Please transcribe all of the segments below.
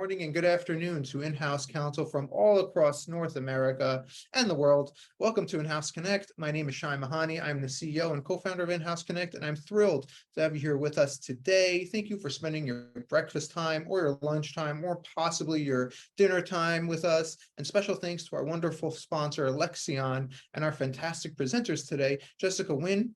morning and good afternoon to in-house counsel from all across North America and the world. Welcome to In-House Connect. My name is Shai Mahani. I'm the CEO and co-founder of In-House Connect, and I'm thrilled to have you here with us today. Thank you for spending your breakfast time or your lunch time or possibly your dinner time with us. And special thanks to our wonderful sponsor, Lexion, and our fantastic presenters today, Jessica Nguyen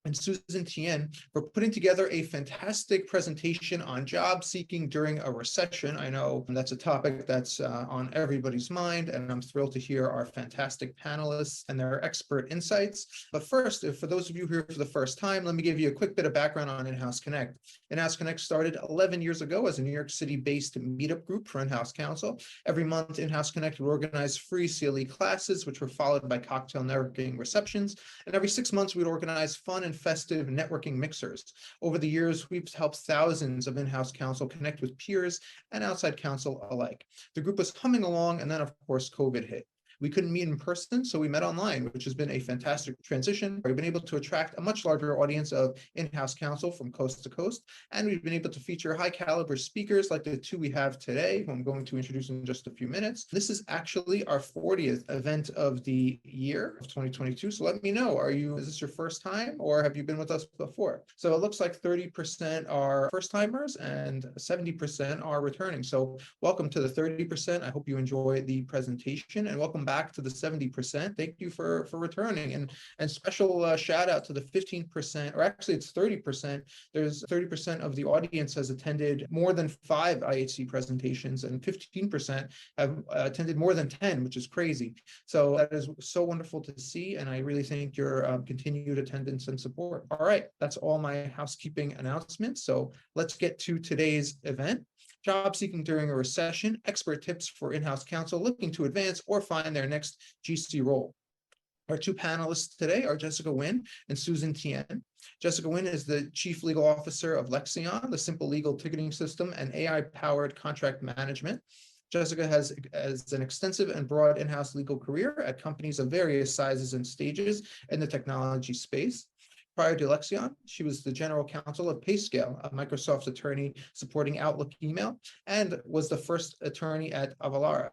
and Susan Tien, for putting together a fantastic presentation on job seeking during a recession. I know that's a topic that's on everybody's mind, and I'm thrilled to hear our fantastic panelists and their expert insights. But first, for those of you here for the first time, let me give you a quick bit of background on In-House Connect. In-House Connect started 11 years ago as a New York City-based meetup group for in-house counsel. Every month, In-House Connect would organize free CLE classes, which were followed by cocktail networking receptions. And every 6 months, we'd organize fun and festive networking mixers. Over the years, we've helped thousands of in-house counsel connect with peers and outside counsel alike. The group was humming along, and then, of course, COVID hit. We couldn't meet in person, so we met online, which has been a fantastic transition. We've been able to attract a much larger audience of in-house counsel from coast to coast, and we've been able to feature high-caliber speakers like the two we have today, who I'm going to introduce in just a few minutes. This is actually our 40th event of the year of 2022, so let me know, is this your first time, or have you been with us before? So it looks like 30% are first-timers and 70% are returning. So welcome to the 30%. I hope you enjoy the presentation, and welcome back to the 70%. Thank you for returning, and special shout out to the 15%, or actually it's 30%. There's 30% of the audience has attended more than 5 IHC presentations, and 15% have attended more than 10, which is crazy. So that is so wonderful to see, and I really thank your continued attendance and support. All right, that's all my housekeeping announcements. So let's get to today's event. Job seeking during a recession, expert tips for in-house counsel looking to advance or find their next GC role. Our two panelists today are Jessica Nguyen and Susan Tien. Jessica Nguyen is the Chief Legal Officer of Lexion, the simple legal ticketing system and AI-powered contract management. Jessica has an extensive and broad in-house legal career at companies of various sizes and stages in the technology space. Prior to Lexion, she was the general counsel of PayScale, a Microsoft attorney supporting Outlook email, and was the first attorney at Avalara.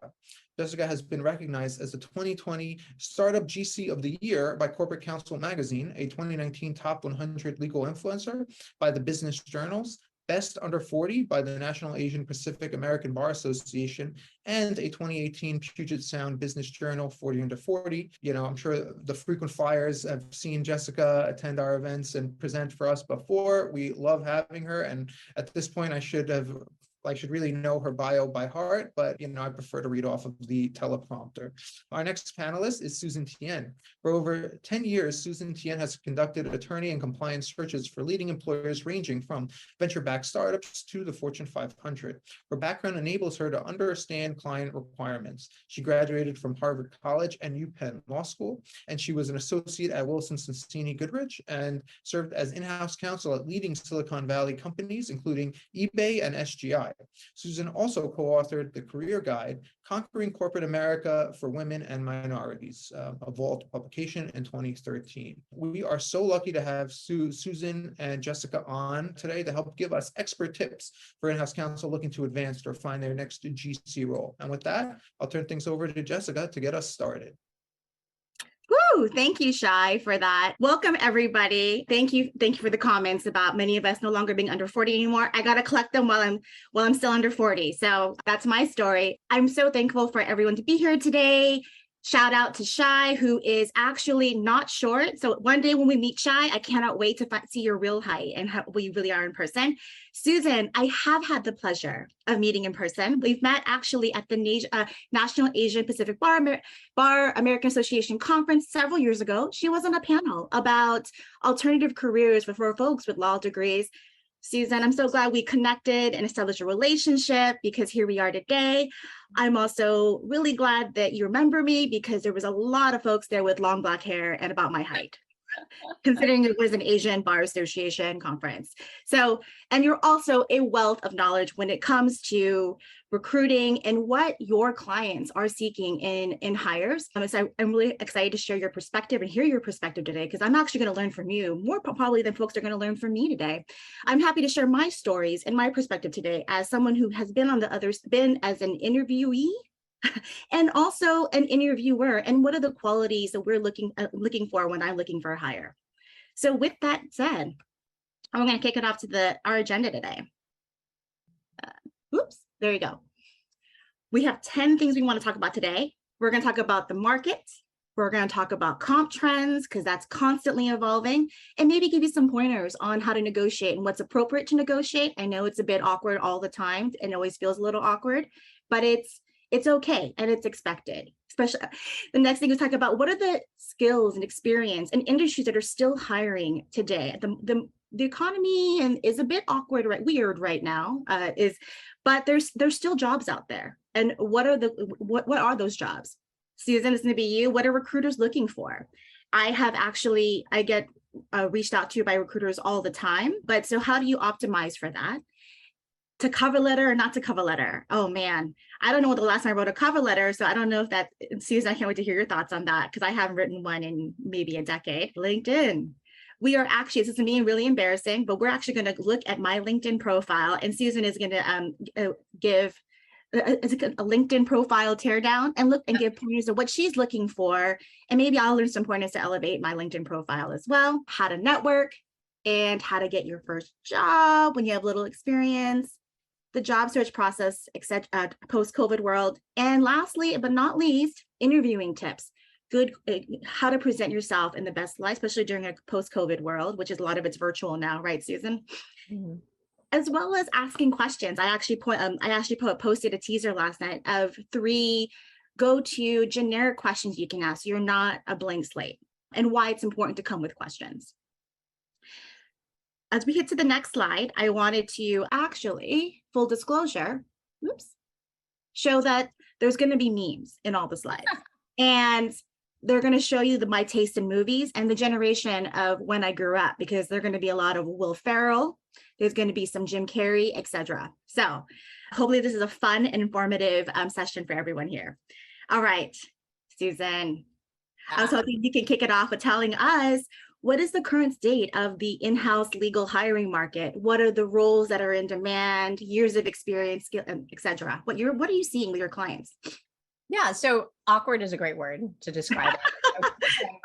Jessica has been recognized as the 2020 Startup GC of the Year by Corporate Counsel Magazine, a 2019 Top 100 Legal Influencer by the Business Journals, Best Under 40 by the National Asian Pacific American Bar Association, and a 2018 Puget Sound Business Journal 40 Under 40. You know, I'm sure the frequent flyers have seen Jessica attend our events and present for us before. We love having her, and at this point, I should really know her bio by heart, but I prefer to read off of the teleprompter. Our next panelist is Susan Tien. For over 10 years, Susan Tien has conducted attorney and compliance searches for leading employers ranging from venture-backed startups to the Fortune 500. Her background enables her to understand client requirements. She graduated from Harvard College and UPenn Law School, and she was an associate at Wilson Sonsini Goodrich and served as in-house counsel at leading Silicon Valley companies, including eBay and SGI. Susan also co-authored the career guide, Conquering Corporate America for Women and Minorities, a Vault publication in 2013. We are so lucky to have Susan and Jessica on today to help give us expert tips for in-house counsel looking to advance or find their next GC role. And with that, I'll turn things over to Jessica to get us started. Woo! Thank you, Shai, for that. Welcome, everybody. Thank you for the comments about many of us no longer being under 40 anymore. I gotta collect them while I'm still under 40. So that's my story. I'm so thankful for everyone to be here today. Shout out to Shai, who is actually not short. So one day when we meet Shai, I cannot wait to see your real height and how we really are in person. Susan, I have had the pleasure of meeting in person. We've met actually at the National Asian Pacific Bar American Association conference several years ago. She was on a panel about alternative careers for folks with law degrees. Susan, I'm so glad we connected and established a relationship because here we are today. I'm also really glad that you remember me because there was a lot of folks there with long black hair and about my height. considering it was an Asian Bar Association conference. So, and you're also a wealth of knowledge when it comes to recruiting and what your clients are seeking in hires. So I'm really excited to share your perspective and hear your perspective today, because I'm actually going to learn from you more probably than folks are going to learn from me today. I'm happy to share my stories and my perspective today as someone who has been on the other, been as an interviewee and also an interviewer, and what are the qualities that we're looking for when I'm looking for a hire. So with that said, I'm going to kick it off to our agenda today. Oops, there you go. We have 10 things we want to talk about today. We're going to talk about the market. We're going to talk about comp trends, because that's constantly evolving, and maybe give you some pointers on how to negotiate and what's appropriate to negotiate. I know it's a bit awkward all the time, and it always feels a little awkward, but it's okay and it's expected. Especially the next thing is talk about what are the skills and experience and industries that are still hiring today. The economy and is a bit awkward, weird right now, but there's still jobs out there. And what are those jobs? Susan, it's going to be you. What are recruiters looking for? I get reached out to by recruiters all the time, but so how do you optimize for that? To cover letter or not to cover letter? Oh man, I don't know what the last time I wrote a cover letter, so I don't know if that, Susan, I can't wait to hear your thoughts on that, because I haven't written one in maybe a decade. LinkedIn. We are actually, this is me really embarrassing, but we're actually going to look at my LinkedIn profile, and Susan is going to give a LinkedIn profile teardown and look and give pointers of what she's looking for, and maybe I'll learn some pointers to elevate my LinkedIn profile as well. How to network and how to get your first job when you have little experience, the job search process, etc., post-COVID world. And lastly, but not least, interviewing tips. How to present yourself in the best light, especially during a post-COVID world, which is a lot of it's virtual now, right, Susan? Mm-hmm. As well as asking questions. I actually posted a teaser last night of 3 go-to generic questions you can ask. So you're not a blank slate, and why it's important to come with questions. As we hit to the next slide, I wanted to actually, full disclosure, show that there's going to be memes in all the slides. And they're going to show you my taste in movies and the generation of when I grew up, because there's going to be a lot of Will Ferrell. There's going to be some Jim Carrey, etc. So hopefully this is a fun and informative session for everyone here. All right, Susan, I was hoping you can kick it off with telling us, what is the current state of the in-house legal hiring market? What are the roles that are in demand, years of experience, skill, etc.? What are you seeing with your clients? Yeah, so awkward is a great word to describe it.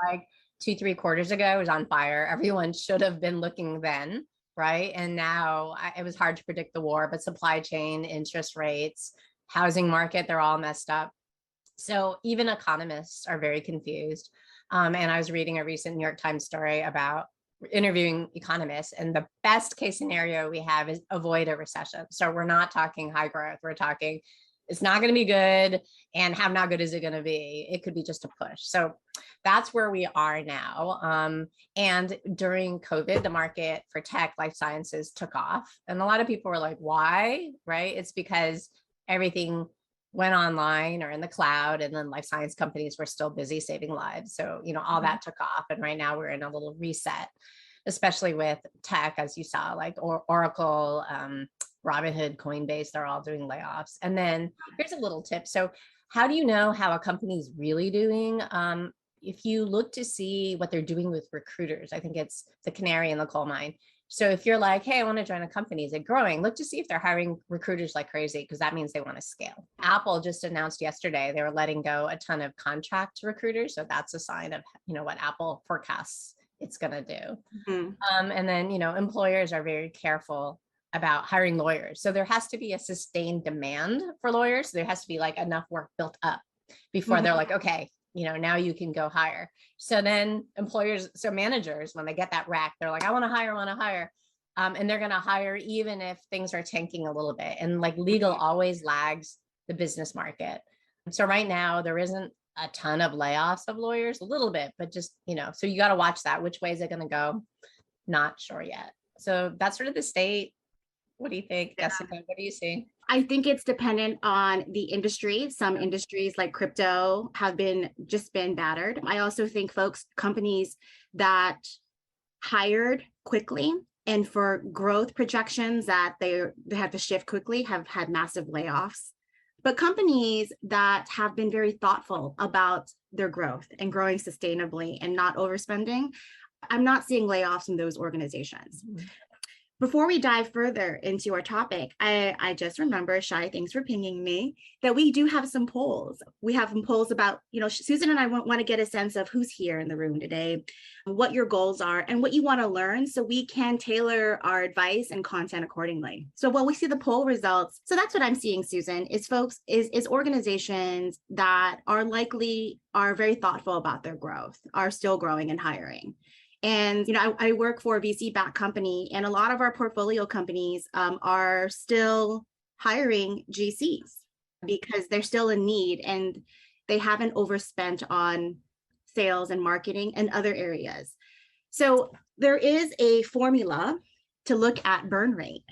Like 2-3 quarters ago, it was on fire. Everyone should have been looking then, right? And now it was hard to predict the war, but supply chain, interest rates, housing market, they're all messed up. So even economists are very confused. And I was reading a recent New York Times story about interviewing economists, and the best case scenario we have is avoid a recession. So we're not talking high growth. We're talking it's not going to be good, and how not good is it going to be? It could be just a push. So that's where we are now. And during COVID, the market for tech, life sciences took off. And a lot of people were like, why? Right? It's because everything went online or in the cloud, and then life science companies were still busy saving lives. So, all that took off. And right now we're in a little reset, especially with tech, as you saw, like Oracle, Robinhood, Coinbase, they're all doing layoffs. And then here's a little tip. So how do you know how a company's really doing? If you look to see what they're doing with recruiters, I think it's the canary in the coal mine. So if you're like, hey, I want to join a company, is it growing? Look to see if they're hiring recruiters like crazy, because that means they want to scale. Apple just announced yesterday they were letting go a ton of contract recruiters. So that's a sign of, what Apple forecasts it's going to do. Mm-hmm. And then, employers are very careful about hiring lawyers. So there has to be a sustained demand for lawyers. There has to be like enough work built up before mm-hmm. they're like, okay, now you can go hire. So then managers, when they get that rack, they're like, I want to hire. And they're going to hire even if things are tanking a little bit. And like legal always lags the business market. So right now there isn't a ton of layoffs of lawyers, a little bit, but just, so you got to watch that. Which way is it going to go? Not sure yet. So that's sort of the state. What do you think, Jessica? What do you see? I think it's dependent on the industry. Some industries like crypto have just been battered. I also think companies that hired quickly and for growth projections that they have to shift quickly have had massive layoffs. But companies that have been very thoughtful about their growth and growing sustainably and not overspending, I'm not seeing layoffs in those organizations. Mm-hmm. Before we dive further into our topic, I just remember, Shai, thanks for pinging me, that we do have some polls. We have some polls about, Susan and I want to get a sense of who's here in the room today, what your goals are, and what you want to learn so we can tailor our advice and content accordingly. So while we see the poll results, so that's what I'm seeing, Susan, is organizations that are very thoughtful about their growth, are still growing and hiring. And, I work for a VC-backed company, and a lot of our portfolio companies are still hiring GCs because they're still in need and they haven't overspent on sales and marketing and other areas. So there is a formula to look at burn rate.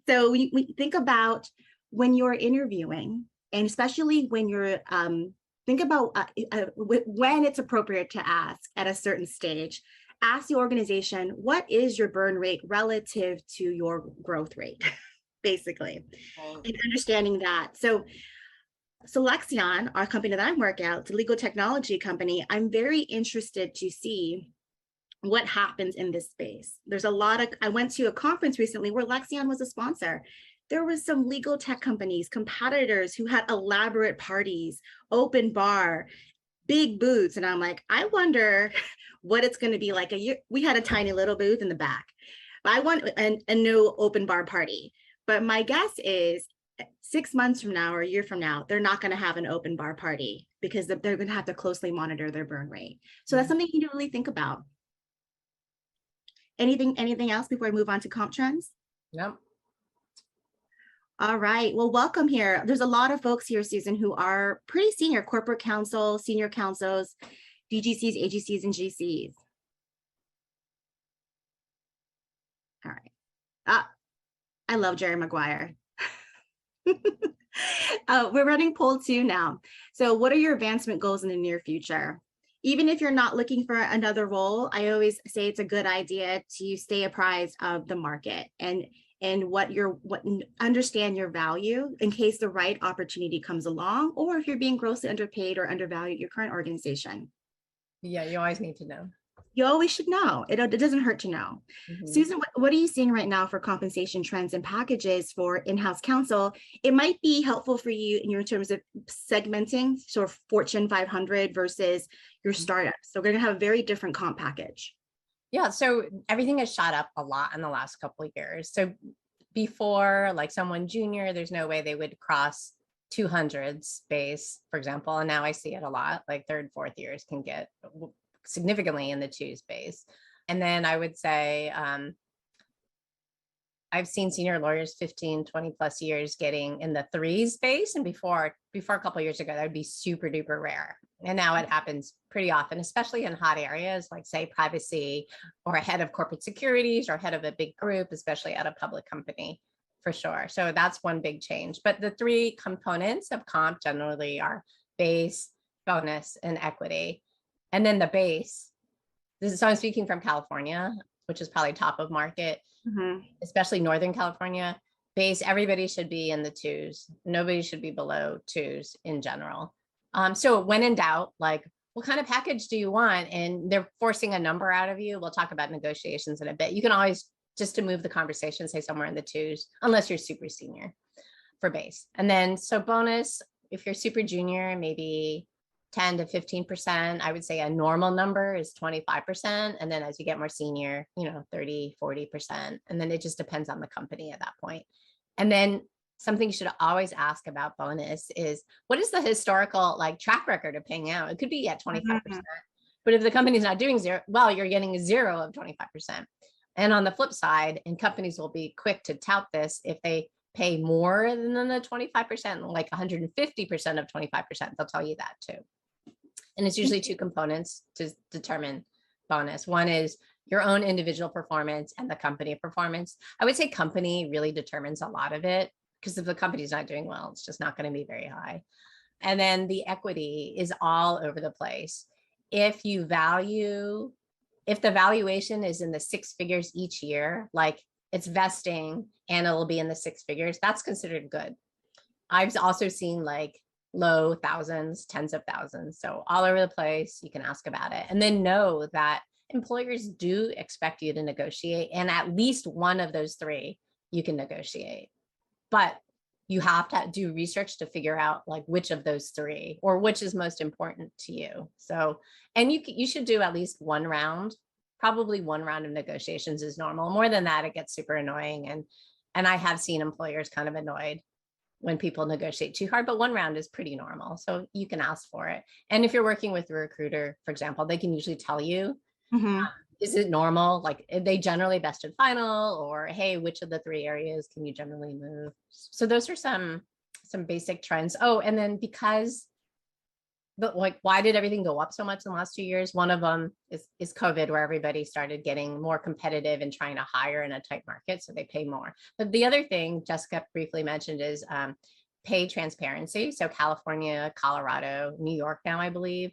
So we think about when you're interviewing, and especially when you're think about when it's appropriate to ask at a certain stage. Ask the organization, what is your burn rate relative to your growth rate, basically, and understanding that. So Lexion, our company that I work at, it's a legal technology company. I'm very interested to see what happens in this space. I went to a conference recently where Lexion was a sponsor. There was some legal tech companies, competitors who had elaborate parties, open bar, big booths. And I'm like, I wonder what it's going to be like. We had a tiny little booth in the back. But I want a new open bar party. But my guess is 6 months from now or a year from now, they're not going to have an open bar party because they're going to have to closely monitor their burn rate. So that's something you need to really think about. Anything else before I move on to comp trends? Nope. All right. Well, welcome here. There's a lot of folks here, Susan, who are pretty senior, corporate counsel, senior counsels, DGCs, AGCs, and GCs. All right. I love Jerry Maguire. We're running poll 2 now. So what are your advancement goals in the near future? Even if you're not looking for another role, I always say it's a good idea to stay apprised of the market and understand your value in case the right opportunity comes along, or if you're being grossly underpaid or undervalued at your current organization. Yeah, you always need to know. You always should know. It doesn't hurt to know. Mm-hmm. Susan, what are you seeing right now for compensation trends and packages for in-house counsel? It might be helpful for you in your terms of segmenting, so Fortune 500 versus your startups. So we're going to have a very different comp package. Yeah, so everything has shot up a lot in the last couple of years. So before, like someone junior, there's no way they would cross 200s base, for example. And now I see it a lot, like third, fourth years can get significantly in the 2s base. And then I would say, I've seen senior lawyers 15, 20 plus years getting in the 3s base. And before a couple of years ago, that would be super duper rare. And now it happens pretty often, especially in hot areas like, say, privacy, or a head of corporate securities, or head of a big group, especially at a public company, for sure. So that's one big change. But the 3 components of comp generally are base, bonus, and equity. And then the base, so I'm speaking from California, which is probably top of market, especially Northern California. Base, everybody should be in the 2s. Nobody should be below 2s in general. So when in doubt, like, what kind of package do you want? And they're forcing a number out of you. We'll talk about negotiations in a bit. You can always, just to move the conversation, say somewhere in the 2s, unless you're super senior for base. And then, so bonus, if you're super junior, maybe 10 to 15%. I would say a normal number is 25%. And then as you get more senior, 30, 40%. And then it just depends on the company at that point. And then something you should always ask about bonus is, what is the historical track record of paying out? It could be at 25%, but if the company's not doing zero, well, you're getting a 0 of 25%. And on the flip side, and companies will be quick to tout this, if they pay more than the 25%, like 150% of 25%, they'll tell you that too. And it's usually 2 components to determine bonus. One is your own individual performance and the company performance. I would say company really determines a lot of it. because if the company's not doing well, it's just not going to be very high. And then the equity is all over the place. If the valuation is in the six figures each year, like it's vesting and it'll be in the six figures, that's considered good. I've also seen like low thousands, tens of thousands. So all over the place, you can ask about it. And then know that employers do expect you to negotiate. And at least one of those three, you can negotiate. But you have to do research to figure out like which of those three or which is most important to you. So, and you should do at least one round. Probably one round of negotiations is normal. More than that, it gets super annoying. And I have seen employers kind of annoyed when people negotiate too hard, but one round is pretty normal. So you can ask for it. And if you're working with a recruiter, for example, they can usually tell you, is it normal? Like they generally best and final, or hey, which of the three areas can you generally move? So those are some basic trends. Oh, and then but like, why did everything go up so much in the last 2 years? One of them is COVID, where everybody started getting more competitive and trying to hire in a tight market, so they pay more. But the other thing Jessica briefly mentioned is pay transparency. So California, Colorado, New York now, I believe,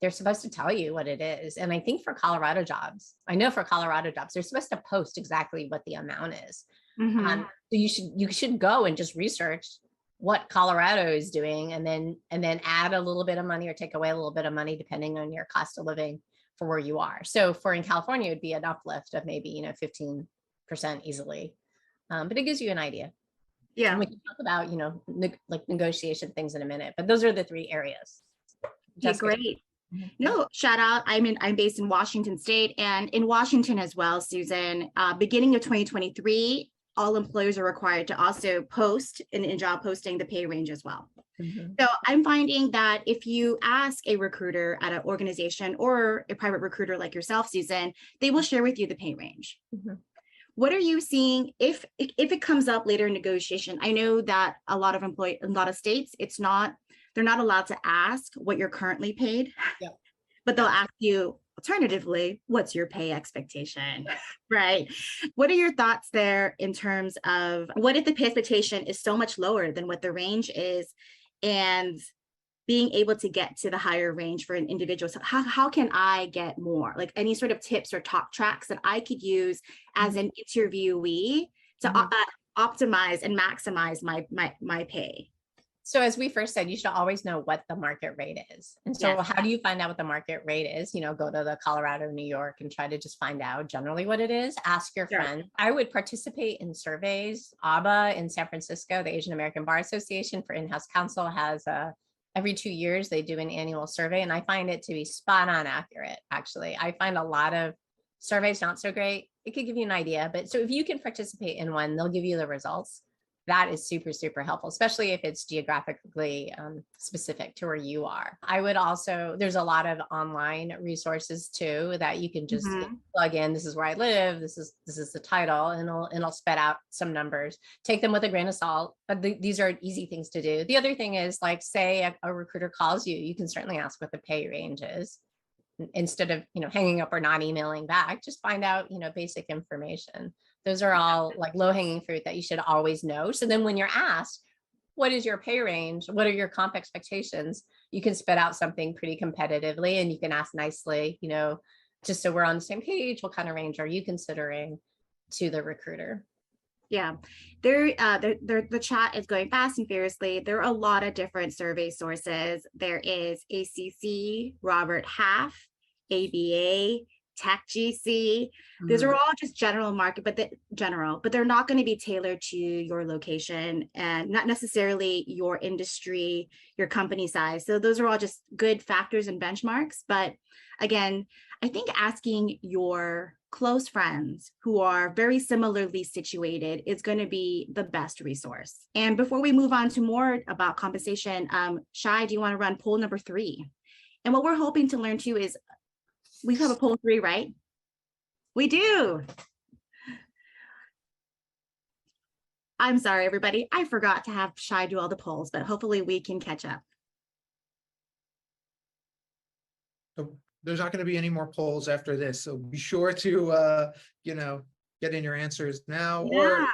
they're supposed to tell you what it is. And I think for Colorado jobs, they're supposed to post exactly what the amount is. So you should go and just research what Colorado is doing, and then add a little bit of money or take away a little bit of money depending on your cost of living for where you are. So in California, it would be an uplift of maybe 15% easily, but it gives you an idea. Yeah, and we can talk about like negotiation things in a minute, but those are the three areas. okay, great. No, shout out. I'm based in Washington State, and in Washington as well, Susan. Beginning of 2023, all employers are required to also post in job posting the pay range as well. So I'm finding that if you ask a recruiter at an organization or a private recruiter like yourself, Susan, they will share with you the pay range. What are you seeing if it comes up later in negotiation? I know that a lot of states, they're not allowed to ask what you're currently paid, but they'll ask you alternatively, what's your pay expectation, right? What are your thoughts there in terms of what if the pay expectation is so much lower than what the range is, and being able to get to the higher range for an individual? So how can I get more? Like any sort of tips or talk tracks that I could use as an interviewee to optimize and maximize my pay? So as we first said, you should always know what the market rate is. And so how do you find out what the market rate is? Go to the Colorado, New York, and try to just find out generally what it is. Ask your friend. I would participate in surveys. ABA in San Francisco, the Asian American Bar Association for in-house counsel, has every 2 years, they do an annual survey. And I find it to be spot on accurate, actually. I find a lot of surveys not so great. It could give you an idea. But so if you can participate in one, they'll give you the results. That is super, super helpful, especially if it's geographically specific to where you are. I would also, there's a lot of online resources too that you can just plug in. This is where I live. This is the title, and it'll spit out some numbers. Take them with a grain of salt, but these are easy things to do. The other thing is, like, say a recruiter calls you, you can certainly ask what the pay range is. Instead of hanging up or not emailing back, just find out basic information. Those are all like low-hanging fruit that you should always know. So then when you're asked, what is your pay range? What are your comp expectations? You can spit out something pretty competitively, and you can ask nicely, just so we're on the same page, what kind of range are you considering to the recruiter? Yeah, the chat is going fast and furiously. There are a lot of different survey sources. There is ACC, Robert Half, ABA, TechGC. Those are all just general market, but they're not going to be tailored to your location and not necessarily your industry, your company size. So those are all just good factors and benchmarks. But again, I think asking your close friends who are very similarly situated is going to be the best resource. And before we move on to more about compensation, Shai, do you want to run poll number 3? And what we're hoping to learn too is, we have a poll 3, right? We do. I'm sorry, everybody. I forgot to have Shai do all the polls, but hopefully we can catch up. So there's not going to be any more polls after this. So be sure to, get in your answers now, or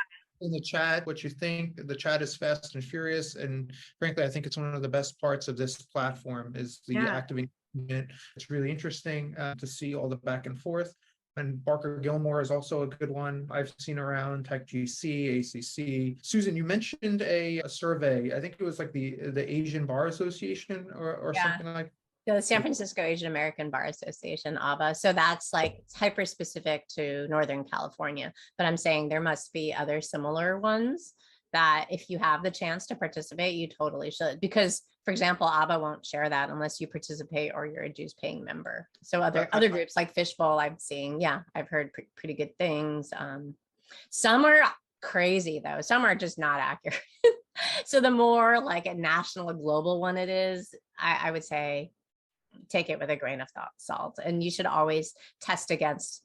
in the chat what you think. The chat is fast and furious, and frankly, I think it's one of the best parts of this platform is the active engagement. It's really interesting to see all the back and forth. And Barker Gilmore is also a good one I've seen around, Tech GC, ACC. Susan, you mentioned a survey. I think it was like the Asian Bar Association or something like. The San Francisco Asian American Bar Association, ABA. So that's like hyper specific to Northern California. But I'm saying there must be other similar ones that if you have the chance to participate, you totally should. Because, for example, ABA won't share that unless you participate or you're a dues paying member. So other groups like Fishbowl, I'm seeing, I've heard pretty good things. Some are crazy though. Some are just not accurate. So the more like a national or global one it is, I would say, take it with a grain of salt, and you should always test against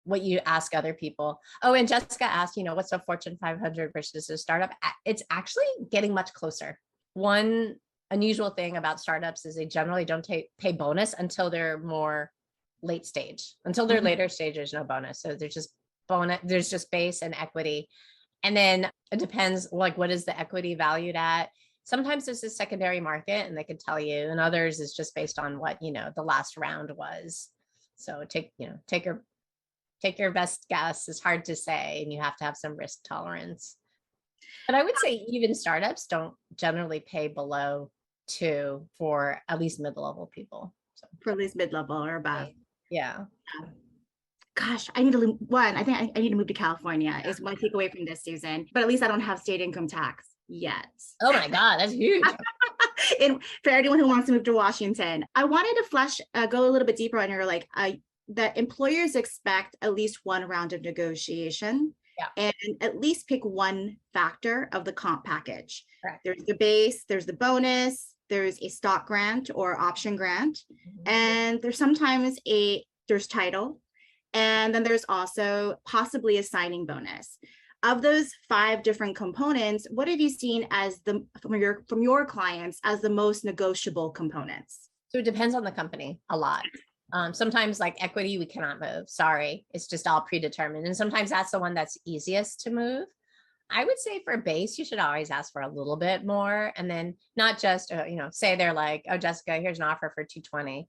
what you ask other people. Oh, and Jessica asked, what's a Fortune 500 versus a startup? It's actually getting much closer. One unusual thing about startups is they generally don't pay bonus until they're more late stage. Until they're later stage, there's no bonus. So there's just bonus, there's just base and equity. And then it depends, like, what is the equity valued at? Sometimes there's a secondary market and they can tell you, and others is just based on what, the last round was. So take your best guess. It's hard to say, and you have to have some risk tolerance. But I would say even startups don't generally pay below 2 for at least mid-level people. So for at least mid-level or above. Yeah. Gosh, I need to I think I need to move to California is what I take away from this, Susan. But at least I don't have state income tax yet. Oh my God, that's huge. And for anyone who wants to move to Washington, I wanted to go a little bit deeper on your that employers expect at least one round of negotiation and at least pick one factor of the comp package. Correct. There's the base, there's the bonus, there's a stock grant or option grant, and there's sometimes there's title, and then there's also possibly a signing bonus. Of those 5 different components, what have you seen as from your clients as the most negotiable components? So it depends on the company a lot. Sometimes like equity, we cannot move. Sorry, it's just all predetermined. And sometimes that's the one that's easiest to move. I would say for base, you should always ask for a little bit more. And then not just, say they're like, oh, Jessica, here's an offer for 220.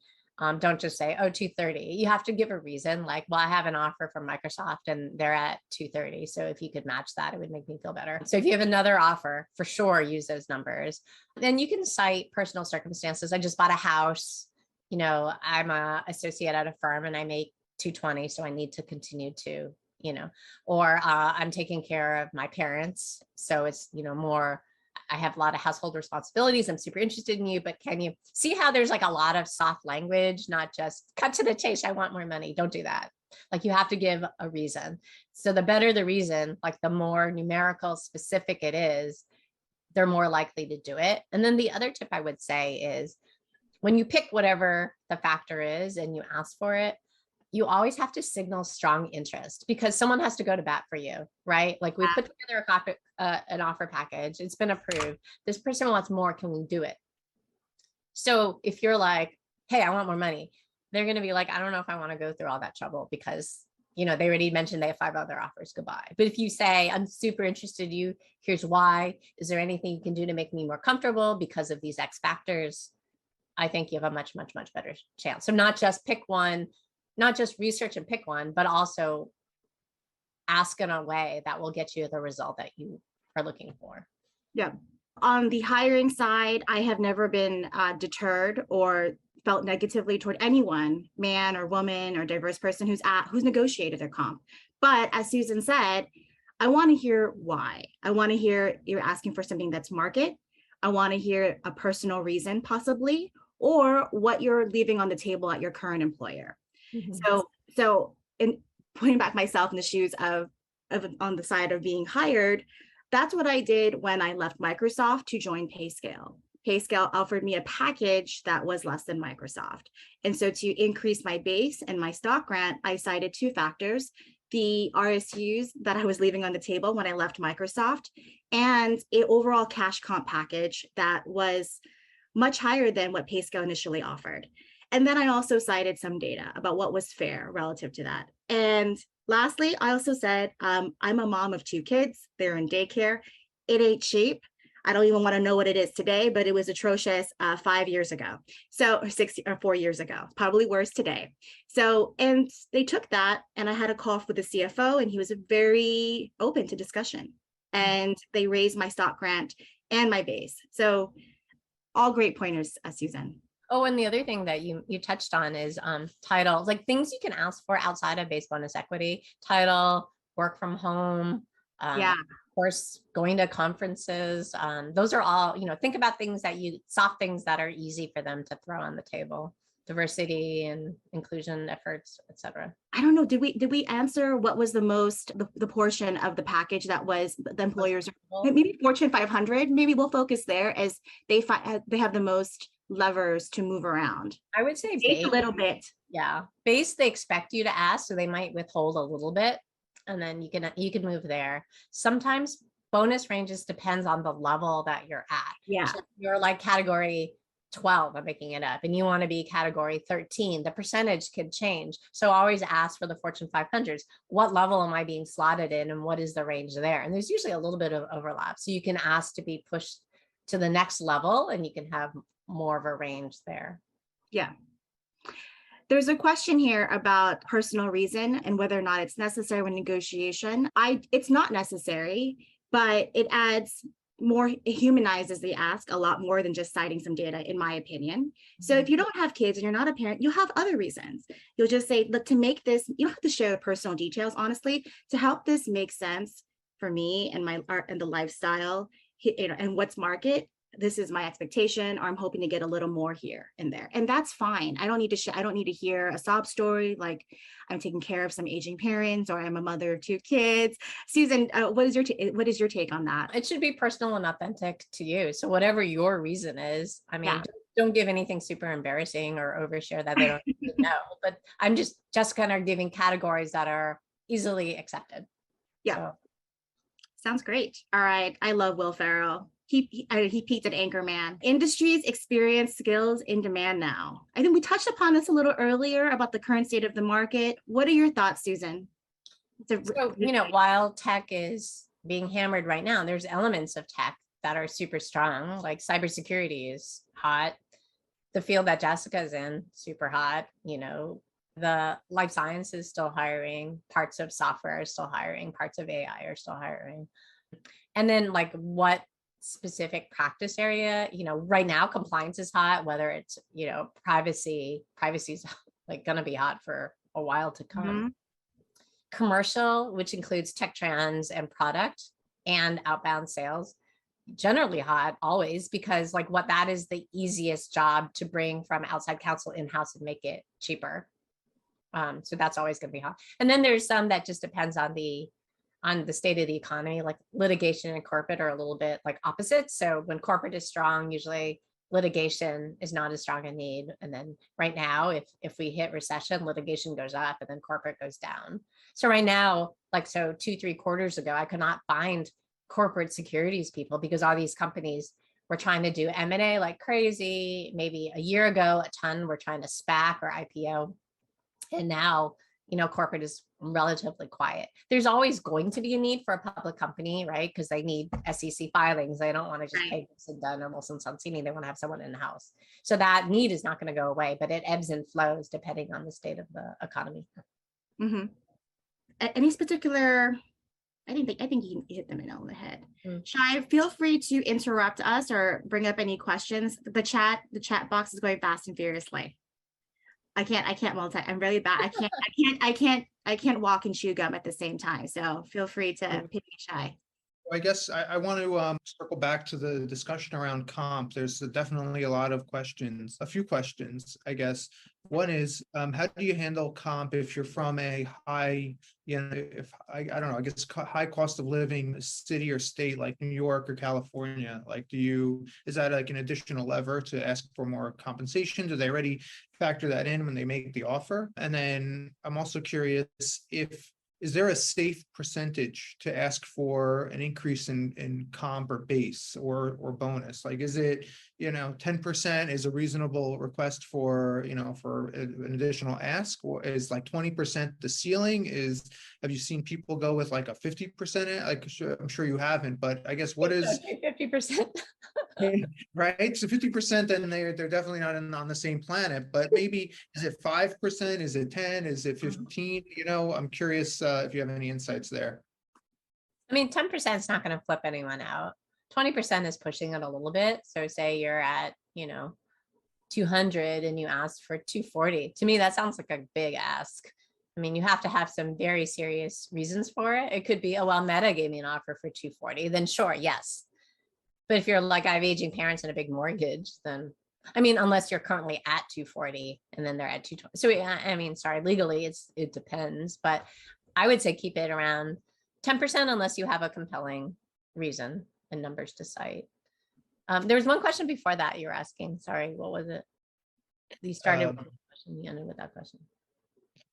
Don't just say, oh, 230. You have to give a reason like, well, I have an offer from Microsoft and they're at 230. So if you could match that, it would make me feel better. So if you have another offer, for sure, use those numbers. Then you can cite personal circumstances. I just bought a house. I'm an associate at a firm and I make 220. So I need to continue to, or I'm taking care of my parents. So it's, more, I have a lot of household responsibilities. I'm super interested in you, but can you see how there's like a lot of soft language, not just cut to the chase. I want more money. Don't do that. Like you have to give a reason. So the better the reason, like the more numerical specific it is, they're more likely to do it. And then the other tip I would say is when you pick whatever the factor is and you ask for it, you always have to signal strong interest because someone has to go to bat for you, right? Like we put together an offer package, it's been approved. This person wants more, can we do it? So if you're like, hey, I want more money, they're going to be like, I don't know if I want to go through all that trouble because, they already mentioned they have 5 other offers, goodbye. But if you say, I'm super interested in you, here's why, is there anything you can do to make me more comfortable because of these X factors? I think you have a much, much, much better chance. So not just pick one, not just research and pick one, but also ask in a way that will get you the result that you are looking for. Yeah. On the hiring side, I have never been deterred or felt negatively toward anyone, man or woman or diverse person who's negotiated their comp. But as Susan said, I want to hear why. I want to hear you're asking for something that's market. I want to hear a personal reason possibly, or what you're leaving on the table at your current employer. Mm-hmm. So in putting back myself in the shoes of on the side of being hired, that's what I did when I left Microsoft to join PayScale. PayScale offered me a package that was less than Microsoft. And so to increase my base and my stock grant, I cited 2 factors: the RSUs that I was leaving on the table when I left Microsoft, and an overall cash comp package that was much higher than what PayScale initially offered. And then I also cited some data about what was fair relative to that. And lastly, I also said, I'm a mom of 2 kids. They're in daycare. It ain't cheap. I don't even want to know what it is today, but it was atrocious 5 years ago. So, or 4 years ago, probably worse today. So, and they took that, and I had a call with the CFO, and he was very open to discussion. And they raised my stock grant and my base. So, all great pointers, Susan. Oh, and the other thing that you touched on is title, like things you can ask for outside of base bonus equity, title, work from home, Yeah. of course, going to conferences. Those are all, think about things soft things that are easy for them to throw on the table. Diversity and inclusion efforts, et cetera. I don't know. Did we answer what was the portion of the package that was the employers? Maybe Fortune 500. Maybe we'll focus there as they have the most levers to move around. I would say base a little bit. Yeah, base they expect you to ask, so they might withhold a little bit, and then you can move there. Sometimes bonus ranges depends on the level that you're at. Yeah, so if you're like category 12, I'm making it up, and you want to be category 13, the percentage could change. So always ask for the Fortune 500s, what level am I being slotted in, and what is the range there? And there's usually a little bit of overlap, so you can ask to be pushed to the next level, and you can have more of a range there. Yeah. There's a question here about personal reason and whether or not it's necessary when negotiation. It's not necessary, but it adds more, it humanizes the ask a lot more than just citing some data, in my opinion. So if you don't have kids and you're not a parent, you'll have other reasons. You'll just say, look, to make this, you don't have to share the personal details, honestly, to help this make sense for me and my art and the lifestyle, and what's market. This is my expectation, or I'm hoping to get a little more here and there. And that's fine. I don't need to hear a sob story like I'm taking care of some aging parents or I'm a mother of 2 kids. Susan, what is your take on that? It should be personal and authentic to you. So whatever your reason is, I mean, don't give anything super embarrassing or overshare that they don't know. But I'm just kind of giving categories that are easily accepted. Yeah. So. Sounds great. All right. I love Will Ferrell. He peaked at Anchorman. Industries experience skills in demand now. I think we touched upon this a little earlier about the current state of the market. What are your thoughts, Susan? So, while tech is being hammered right now, there's elements of tech that are super strong, like cybersecurity is hot. The field that Jessica's in, super hot. The life science is still hiring, parts of software are still hiring, parts of AI are still hiring. And then like what specific practice area, right now compliance is hot, whether it's, privacy's like going to be hot for a while to come. Mm-hmm. Commercial, which includes tech trends and product and outbound sales, generally hot always, because like that is the easiest job to bring from outside counsel in-house and make it cheaper. So that's always going to be hot. And then there's some that just depends on the state of the economy, like litigation and corporate are a little bit like opposites. So when corporate is strong, usually litigation is not as strong a need. And then right now, if we hit recession, litigation goes up and then corporate goes down. So right now, 2-3 quarters ago, I could not find corporate securities people because all these companies were trying to do M&A like crazy. Maybe a year ago, a ton were trying to SPAC or IPO. And now, corporate is relatively quiet. There's always going to be a need for a public company, right? Because they need SEC filings. They don't want to just pay Wilson Dunn or Wilson Sonsini. They want to have someone in the house. So that need is not going to go away, but it ebbs and flows depending on the state of the economy. Mm-hmm. Any particular, I think you hit the nail on the head. Shai, feel free to interrupt us or bring up any questions. The chat box is going fast and furiously. I can't multi. I'm really bad. I can't walk and chew gum at the same time. So feel free to pick Shai. I guess I want to circle back to the discussion around comp. There's definitely a lot of questions, a few questions, I guess. One is, how do you handle comp if you're from a high, if I don't know, I guess high cost of living city or state like New York or California? Like, is that like an additional lever to ask for more compensation? Do they already factor that in when they make the offer? And then I'm also curious if is there a safe percentage to ask for an increase in comp or base or bonus? Like, is it, 10% is a reasonable request for, for an additional ask, or is like 20% the ceiling? Have you seen people go with like a 50%? Like, I'm sure you haven't, but I guess what is 50%? right? So 50%, then they're definitely not on the same planet, but maybe is it 5%? Is it 10? Is it 15? I'm curious if you have any insights there. I mean, 10% is not going to flip anyone out. 20% is pushing it a little bit. So say you're at, 200 and you asked for 240. To me, that sounds like a big ask. I mean, you have to have some very serious reasons for it. It could be, oh, well, Meta gave me an offer for 240. Then sure, yes. But if you're like, I have aging parents and a big mortgage, then, I mean, unless you're currently at 240 and then they're at 220. So, I mean, sorry, legally it depends, but I would say keep it around 10% unless you have a compelling reason and numbers to cite. There was one question before that you were asking. Sorry, what was it? You started with a question, you ended with that question.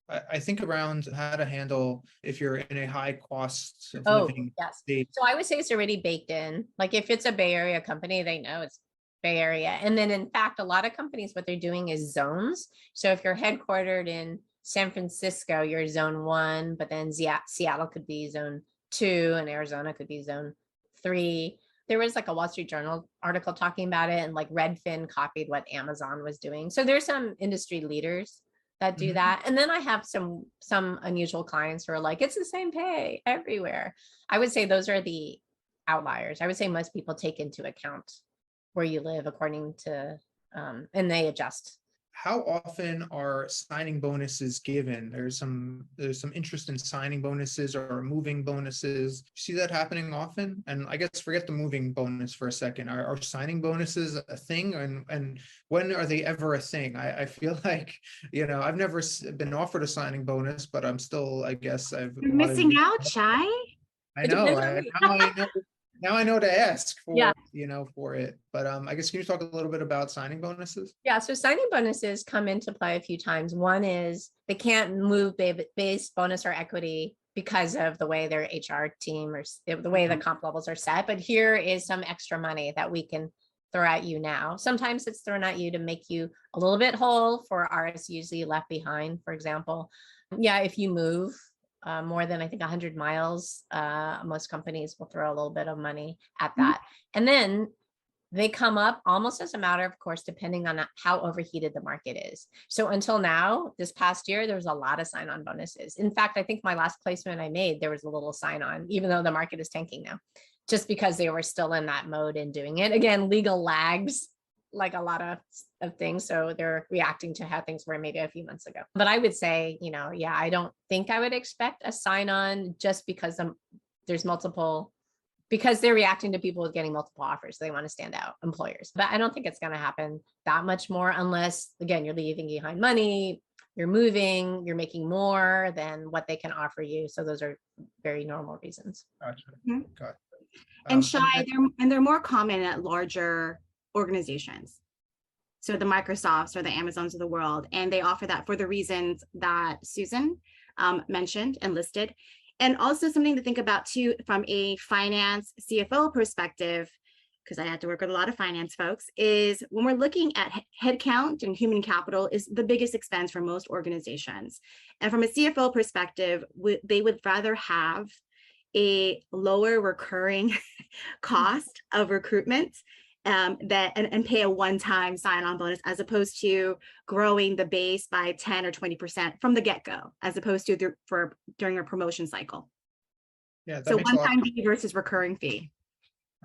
I think around how to handle if you're in a high cost of living yes. state. So I would say it's already baked in. Like if it's a Bay Area company, they know it's Bay Area. And then in fact, a lot of companies, what they're doing is zones. So if you're headquartered in San Francisco, you're zone 1, but then Seattle could be zone 2 and Arizona could be zone 3. There was like a Wall Street Journal article talking about it, and like Redfin copied what Amazon was doing. So there's some industry leaders that do that. And then I have some unusual clients who are like, it's the same pay everywhere. I would say those are the outliers. I would say most people take into account where you live according to, and they adjust. How often are signing bonuses given? There's some interest in signing bonuses or moving bonuses. You see that happening often? And I guess forget the moving bonus for a second. Are signing bonuses a thing? And when are they ever a thing? I feel like, I've never been offered a signing bonus, but I'm still, I guess You're missing out, Shy. I know. Now I know to ask for, for it. But I guess, can you talk a little bit about signing bonuses? Yeah, so signing bonuses come into play a few times. One is they can't move base bonus or equity because of the way their HR team or the way the comp levels are set. But here is some extra money that we can throw at you now. Sometimes it's thrown at you to make you a little bit whole for RSUs that you left behind, for example. Yeah, if you move more than I think 100 miles, most companies will throw a little bit of money at that. And then they come up almost as a matter of course, depending on how overheated the market is. So until now, this past year, there was a lot of sign-on bonuses. In fact, I think my last placement I made, there was a little sign-on, even though the market is tanking now, just because they were still in that mode and doing it. Again, legal lags like a lot of things. So they're reacting to how things were maybe a few months ago. But I would say, I don't think I would expect a sign-on just because there's multiple, because they're reacting to people getting multiple offers. They want to stand out, employers. But I don't think it's going to happen that much more unless, again, you're leaving behind money, you're moving, you're making more than what they can offer you. So those are very normal reasons. Gotcha. Got it. And Shy, they're more common at larger organizations. So the Microsofts or the Amazons of the world, and they offer that for the reasons that Susan mentioned and listed. And also something to think about too, from a finance CFO perspective, because I had to work with a lot of finance folks, is when we're looking at headcount and human capital is the biggest expense for most organizations. And from a CFO perspective, they would rather have a lower recurring cost of recruitment and pay a one-time sign-on bonus, as opposed to growing the base by 10 or 20% from the get-go, as opposed to during a promotion cycle. Yeah, so one-time fee versus recurring fee.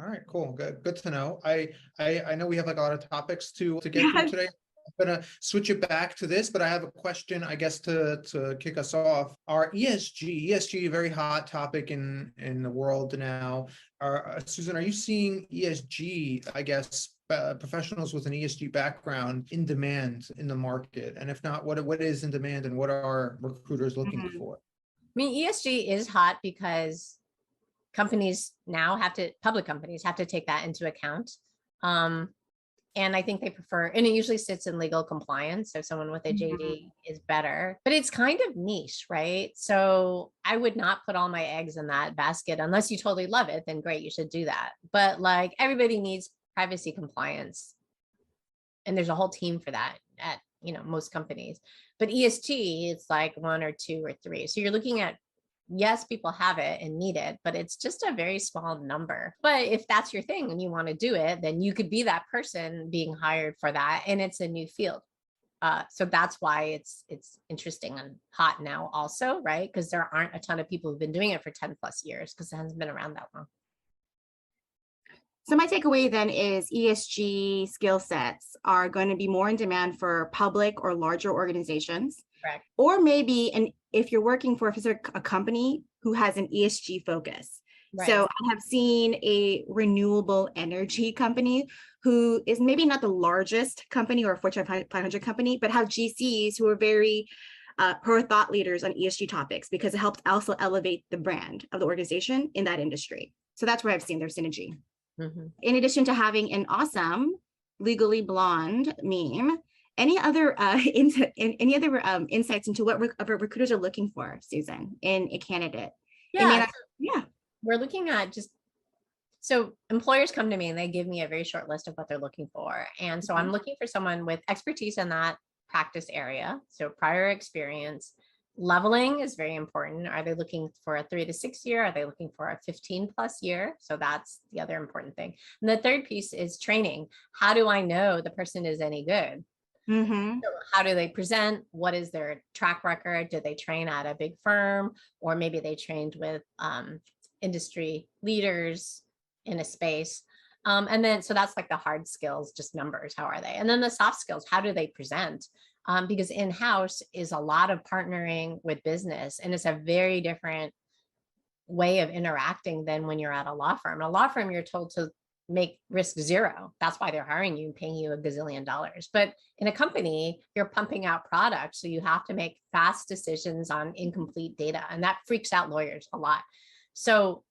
All right, cool. Good to know. I know we have like a lot of topics to get through today. I'm gonna switch it back to this, but I have a question, I guess, to kick us off. Our ESG, a very hot topic in the world now. Susan, are you seeing ESG, I guess, professionals with an ESG background in demand in the market? And if not, what is in demand and what are recruiters looking for? I mean, ESG is hot because companies now public companies have to take that into account. And I think they prefer, and it usually sits in legal compliance. So someone with a Mhm. JD is better, but it's kind of niche, right? So I would not put all my eggs in that basket unless you totally love it, then great, you should do that. But like everybody needs privacy compliance. And there's a whole team for that at, most companies. But ESG, it's like 1 or 2 or 3. So you're looking at, yes, people have it and need it, but it's just a very small number. But if that's your thing and you want to do it, then you could be that person being hired for that. And it's a new field. So that's why it's interesting and hot now also, right? Because there aren't a ton of people who've been doing it for 10 plus years because it hasn't been around that long. So my takeaway then is ESG skill sets are going to be more in demand for public or larger organizations. Correct. Or maybe, and if you're working for a company who has an ESG focus. Right. So I have seen a renewable energy company who is maybe not the largest company or Fortune 500 company, but have GCs who are very pro thought leaders on ESG topics because it helps also elevate the brand of the organization in that industry. So that's where I've seen their synergy. Mm-hmm. In addition to having an awesome legally blonde meme, any other insights into what recruiters are looking for, Susan, in a candidate? Yeah, we're looking at so employers come to me and they give me a very short list of what they're looking for. And so I'm looking for someone with expertise in that practice area. So prior experience. Leveling is very important. Are they looking for a 3 to 6 year? Are they looking for a 15 plus year? So that's the other important thing. And the third piece is training. How do I know the person is any good? Mm-hmm. So how do they present? What is their track record? Did they train at a big firm? Or maybe they trained with industry leaders in a space. And then, so that's like the hard skills, just numbers. How are they? And then the soft skills, how do they present? Because in-house is a lot of partnering with business, and it's a very different way of interacting than when you're at a law firm. A law firm, you're told to make risk zero. That's why they're hiring you and paying you $1 gazillion. But in a company, you're pumping out product. So you have to make fast decisions on incomplete data. And that freaks out lawyers a lot. So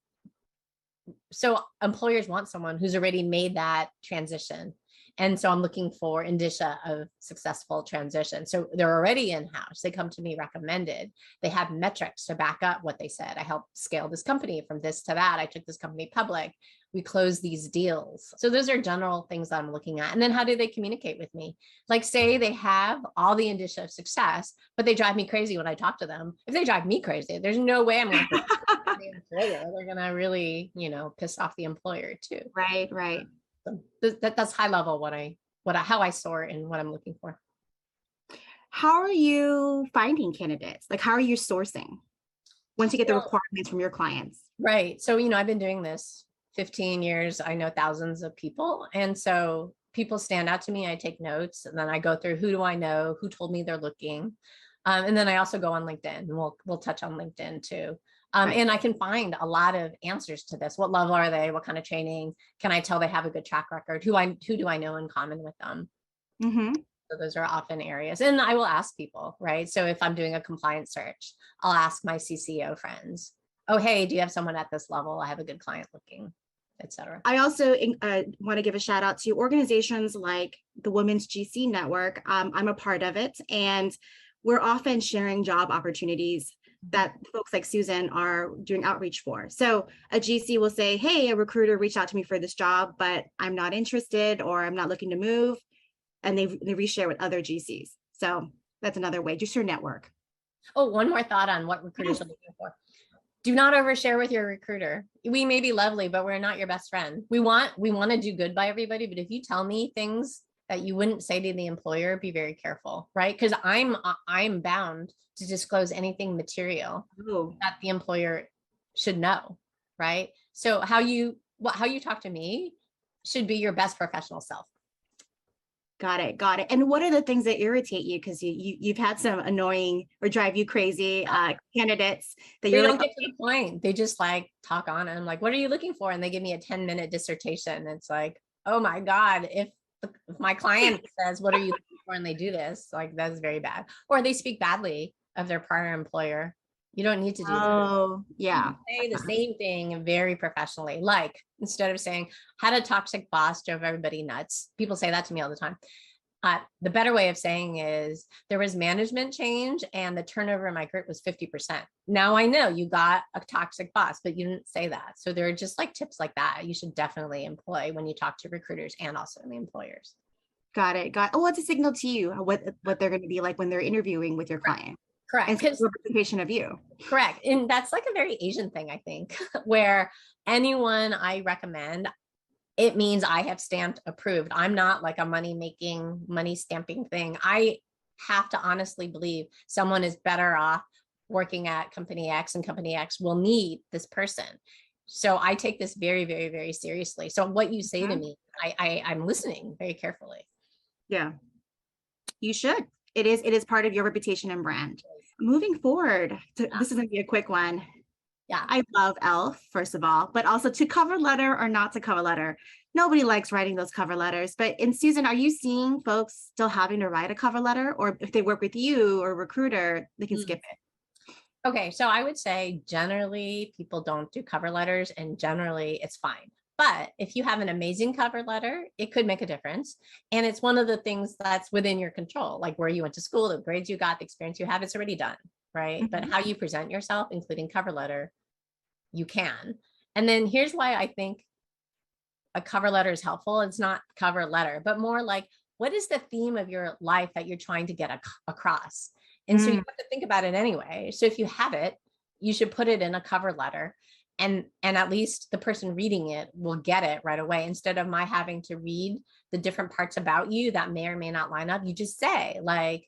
employers want someone who's already made that transition. And so I'm looking for indicia of successful transition. So they're already in-house. They come to me recommended. They have metrics to back up what they said. I helped scale this company from this to that. I took this company public. We closed these deals. So those are general things that I'm looking at. And then how do they communicate with me? Like say they have all the indicia of success, but they drive me crazy when I talk to them. If they drive me crazy, there's no way I'm going to the employer. They're going to really, piss off the employer too. Right. So that's high level how I sort and what I'm looking for. How are you finding candidates? Like, how are you sourcing once you get the requirements from your clients? Right. So, I've been doing this 15 years. I know thousands of people. And so people stand out to me. I take notes and then I go through who do I know, who told me they're looking. And then I also go on LinkedIn, and we'll touch on LinkedIn too. Right. And I can find a lot of answers to this. What level are they? What kind of training? Can I tell they have a good track record? Who do I know in common with them? Mm-hmm. So those are often areas. And I will ask people, right? So if I'm doing a compliance search, I'll ask my CCO friends, oh, hey, do you have someone at this level? I have a good client looking, et cetera. I also want to give a shout out to organizations like the Women's GC Network. I'm a part of it, and we're often sharing job opportunities that folks like Susan are doing outreach for. So a GC will say, hey, a recruiter reached out to me for this job, but I'm not interested or I'm not looking to move. And they reshare with other GCs. So that's another way, just your network. Oh, one more thought on what recruiters are looking for. Do not overshare with your recruiter. We may be lovely, but we're not your best friend. We want to do good by everybody. But if you tell me things that you wouldn't say to the employer, be very careful, right? Because I'm bound to disclose anything material that the employer should know, right? So how you talk to me should be your best professional self. Got it. And what are the things that irritate you? Because you've had some annoying or drive you crazy candidates that they don't get to the point. They just like talk on and I'm like, what are you looking for? And they give me a 10-minute dissertation. It's like, oh my God, if my client says, what are you looking for? And they do this, like, that's very bad. Or they speak badly of their prior employer. You don't need to do that. Oh, yeah. Say the same thing very professionally. Like, instead of saying, had a toxic boss drove everybody nuts. People say that to me all the time. The better way of saying is there was management change and the turnover in my group was 50%. Now I know you got a toxic boss, but you didn't say that. So there are just like tips like that you should definitely employ when you talk to recruiters and also the employers. Got it. Oh, it's a signal to you what they're going to be like when they're interviewing with your client. Correct. And it's a representation of you. Correct. And that's like a very Asian thing, I think, where anyone I recommend, it means I have stamped approved. I'm not like a money stamping thing. I have to honestly believe someone is better off working at company X, and company X will need this person. So I take this very, very, very seriously. So what you say to me, I'm listening very carefully. Yeah, you should. It is part of your reputation and brand. Moving forward, this is going to be a quick one. Yeah. I love ELF, first of all, but also to cover letter or not to cover letter. Nobody likes writing those cover letters. But in Susan, are you seeing folks still having to write a cover letter? Or if they work with you or a recruiter, they can skip it? Okay, so I would say generally people don't do cover letters and generally it's fine. But if you have an amazing cover letter, it could make a difference. And it's one of the things that's within your control, like where you went to school, the grades you got, the experience you have, it's already done, right? But how you present yourself, including cover letter, you can. And then here's why I think a cover letter is helpful. It's not cover letter, but more like, what is the theme of your life that you're trying to get across? And so you have to think about it anyway. So if you have it, you should put it in a cover letter, and at least the person reading it will get it right away. Instead of my having to read the different parts about you that may or may not line up, you just say like,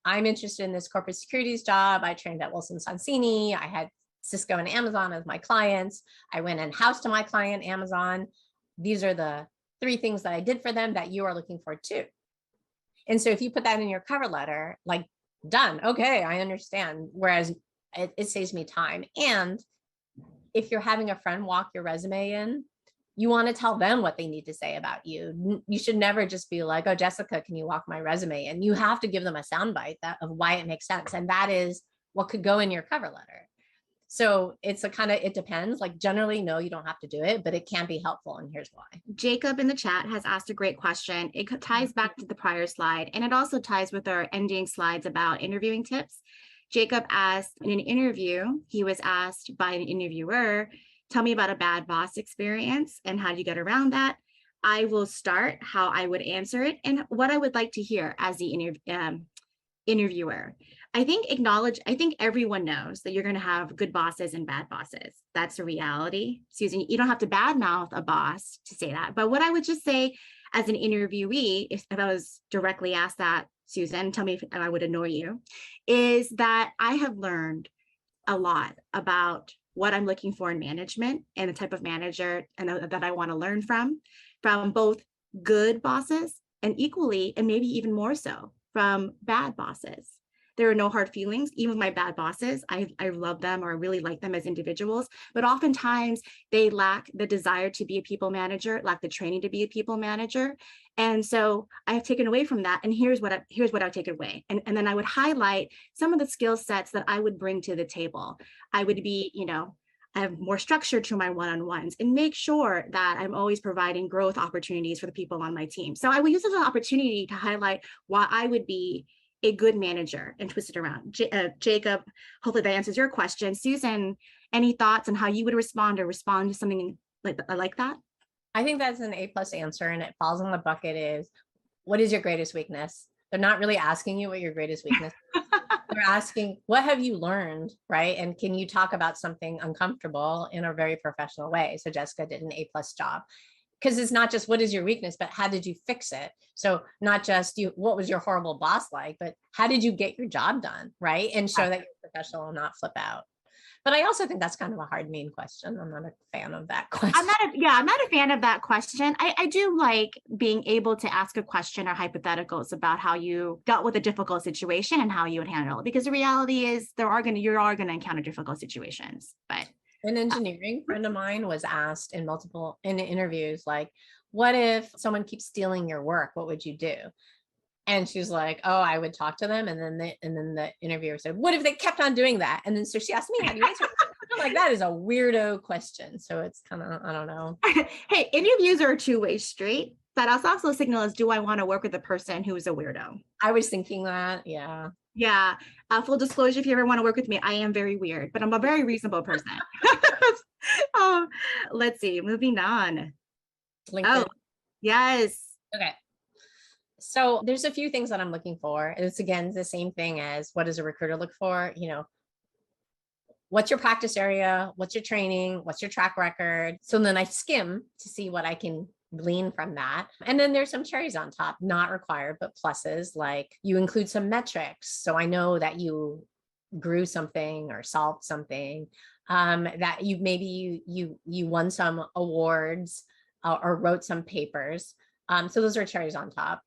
I'm interested in this corporate securities job. I trained at Wilson Sonsini. I had Cisco and Amazon as my clients. I went in-house to my client, Amazon. These are the 3 things that I did for them that you are looking for too. And so if you put that in your cover letter, like, done. Okay, I understand. Whereas it saves me time. And if you're having a friend walk your resume in, you want to tell them what they need to say about you. You should never just be like, oh, Jessica, can you walk my resume? And you have to give them a soundbite of why it makes sense. And that is what could go in your cover letter. So it's it depends. Like generally, no, you don't have to do it, but it can be helpful. And here's why. Jacob in the chat has asked a great question. It ties back to the prior slide, and it also ties with our ending slides about interviewing tips. Jacob asked in an interview, he was asked by an interviewer, tell me about a bad boss experience and how do you get around that? I will start how I would answer it and what I would like to hear as the interviewer. I think everyone knows that you're going to have good bosses and bad bosses. That's a reality. Susan, you don't have to badmouth a boss to say that. But what I would just say as an interviewee, if I was directly asked that, Susan, tell me if I would annoy you, is that I have learned a lot about what I'm looking for in management and the type of manager that I want to learn from both good bosses and equally, and maybe even more so, from bad bosses. There are no hard feelings, even with my bad bosses. I love them or I really like them as individuals, but oftentimes they lack the desire to be a people manager, lack the training to be a people manager. And so I have taken away from that. And here's what I would take away. And then I would highlight some of the skill sets that I would bring to the table. I would be, I have more structure to my one-on-ones and make sure that I'm always providing growth opportunities for the people on my team. So I would use this as an opportunity to highlight why I would be a good manager and twist it around. Jacob, hopefully that answers your question. Susan, any thoughts on how you would respond to something like that? I think that's an A+ answer, and it falls in the bucket is, what is your greatest weakness? They're not really asking you what your greatest weakness is. They're asking, what have you learned, right? And can you talk about something uncomfortable in a very professional way? So Jessica did an A+ job. Because it's not just what is your weakness, but how did you fix it? So not just what was your horrible boss like, but how did you get your job done, right? And show that you're professional and not flip out. But I also think that's kind of a hard, mean question. I'm not a fan of that question. I'm not a fan of that question. I do like being able to ask a question or hypotheticals about how you dealt with a difficult situation and how you would handle it. Because the reality is you are going to encounter difficult situations. But an engineering friend of mine was asked in interviews, like, what if someone keeps stealing your work? What would you do? And she's like, oh, I would talk to them. And then the interviewer said, what if they kept on doing that? And then so she asked me, how do you answer it? I'm like, that is a weirdo question. So it's kind of, I don't know. Hey, interviews are a two-way street. But also signal is, do I want to work with a person who is a weirdo? I was thinking that, yeah. Yeah. Full disclosure, if you ever want to work with me, I am very weird, but I'm a very reasonable person. Let's see. Moving on. LinkedIn. Oh, yes. Okay. So there's a few things that I'm looking for. It's again the same thing as what does a recruiter look for? What's your practice area? What's your training? What's your track record? So then I skim to see what I can glean from that. And then there's some cherries on top, not required, but pluses, like you include some metrics. So I know that you grew something or solved something, that you won some awards or wrote some papers. So those are cherries on top,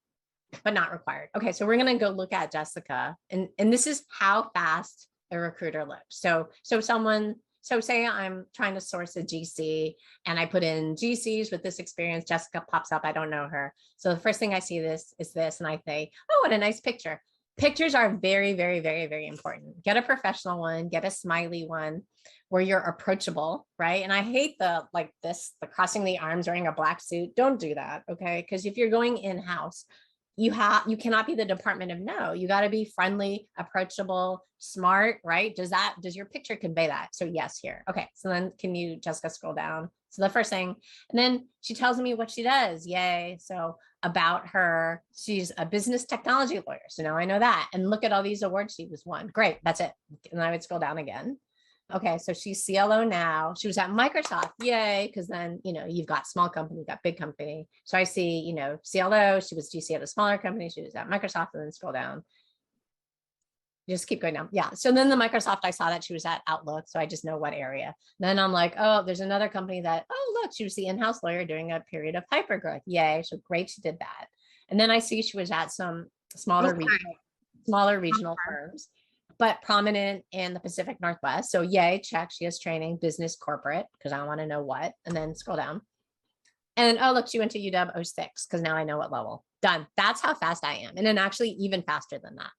but not required. Okay, so we're going to go look at Jessica, and this is how fast a recruiter looks. So say I'm trying to source a GC and I put in GCs with this experience, Jessica pops up, I don't know her. So the first thing I see is this, and I say, oh, what a nice picture. Pictures are very, very, very, very important. Get a professional one, get a smiley one where you're approachable, right? And I hate the crossing the arms wearing a black suit. Don't do that, okay? Because if you're going in-house, you cannot be the department of no. You got to be friendly, approachable, smart, right? Does your picture convey that? So yes, here. Okay. So then can you, Jessica, scroll down? So the first thing, and then she tells me what she does. Yay. So about her, she's a business technology lawyer. So now I know that. And look at all these awards she was won. Great. That's it. And I would scroll down again. Okay, so she's CLO now. She was at Microsoft, yay, because then, you've got small company, you've got big company. So I see, CLO, she was GC at a smaller company, she was at Microsoft, and then scroll down. Just keep going down. Yeah, so then the Microsoft, I saw that she was at Outlook, so I just know what area. Then I'm like, oh, there's another company that, oh, look, she was the in-house lawyer during a period of hypergrowth, yay, so great, she did that. And then I see she was at some smaller regional firms, but prominent in the Pacific Northwest. So yay, check, she has training, business, corporate, because I want to know what, and then scroll down. And oh, look, she went to UW 06, because now I know what level. Done. That's how fast I am. And then actually even faster than that.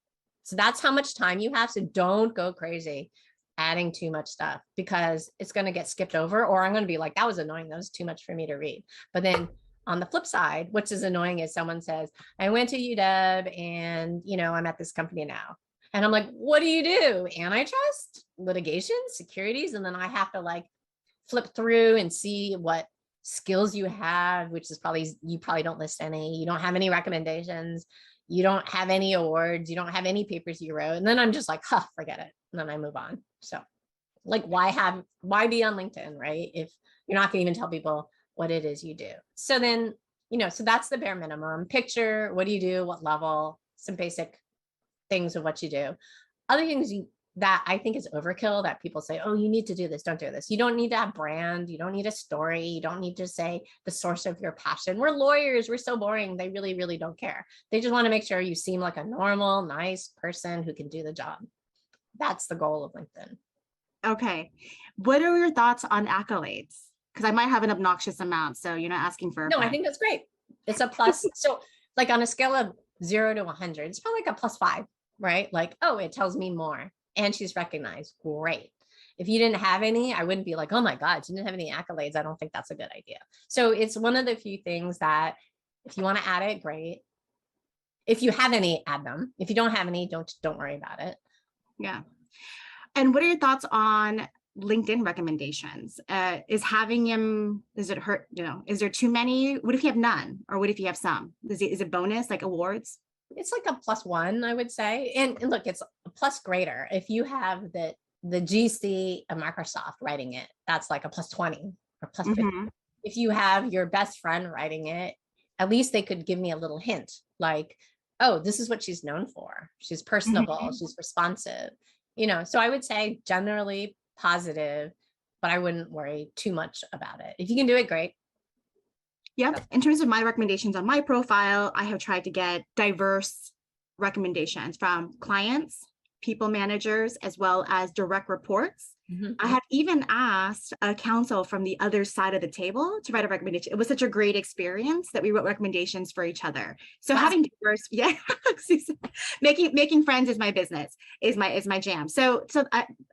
So that's how much time you have. So don't go crazy adding too much stuff, because it's going to get skipped over, or I'm going to be like, that was annoying. That was too much for me to read. But then on the flip side, which is annoying, is someone says, I went to UW and, I'm at this company now. And I'm like, what do you do? Antitrust, litigation, securities? And then I have to flip through and see what skills you have, which is you probably don't list any. You don't have any recommendations. You don't have any awards. You don't have any papers you wrote. And then I'm just like, forget it. And then I move on. So why be on LinkedIn, right? If you're not going to even tell people what it is you do. So then, so that's the bare minimum. Picture, what do you do? What level? Some basic things of what you do. Other things that I think is overkill, that people say, oh, you need to do this, don't do this. You don't need to have brand. You don't need a story. You don't need to say the source of your passion. We're lawyers. We're so boring. They really, really don't care. They just want to make sure you seem like a normal, nice person who can do the job. That's the goal of LinkedIn. Okay. What are your thoughts on accolades? Because I might have an obnoxious amount. So you're not asking for. No, I think that's great. It's a plus. So on a scale of 0 to 100, it's probably like a +5. Right? Oh, it tells me more. And she's recognized. Great. If you didn't have any, I wouldn't be like, oh my God, she didn't have any accolades. I don't think that's a good idea. So it's one of the few things that if you want to add it, great. If you have any, add them. If you don't have any, don't worry about it. Yeah. And what are your thoughts on LinkedIn recommendations? Is having him, does it hurt? Is there too many? What if you have none? Or what if you have some? Is it bonus, like awards? It's like a +1, I would say. And look, it's a plus greater. If you have the GC of Microsoft writing it, that's like a +20 or +50. Mm-hmm. If you have your best friend writing it, at least they could give me a little hint, like, oh, this is what she's known for. She's personable, mm-hmm. She's responsive, so I would say generally positive, but I wouldn't worry too much about it. If you can do it, great. Yeah. In terms of my recommendations on my profile, I have tried to get diverse recommendations from clients, people managers, as well as direct reports. I have even asked a counsel from the other side of the table to write a recommendation. It was such a great experience that we wrote recommendations for each other. So That's having diverse, yeah, making friends is my business, is my jam. So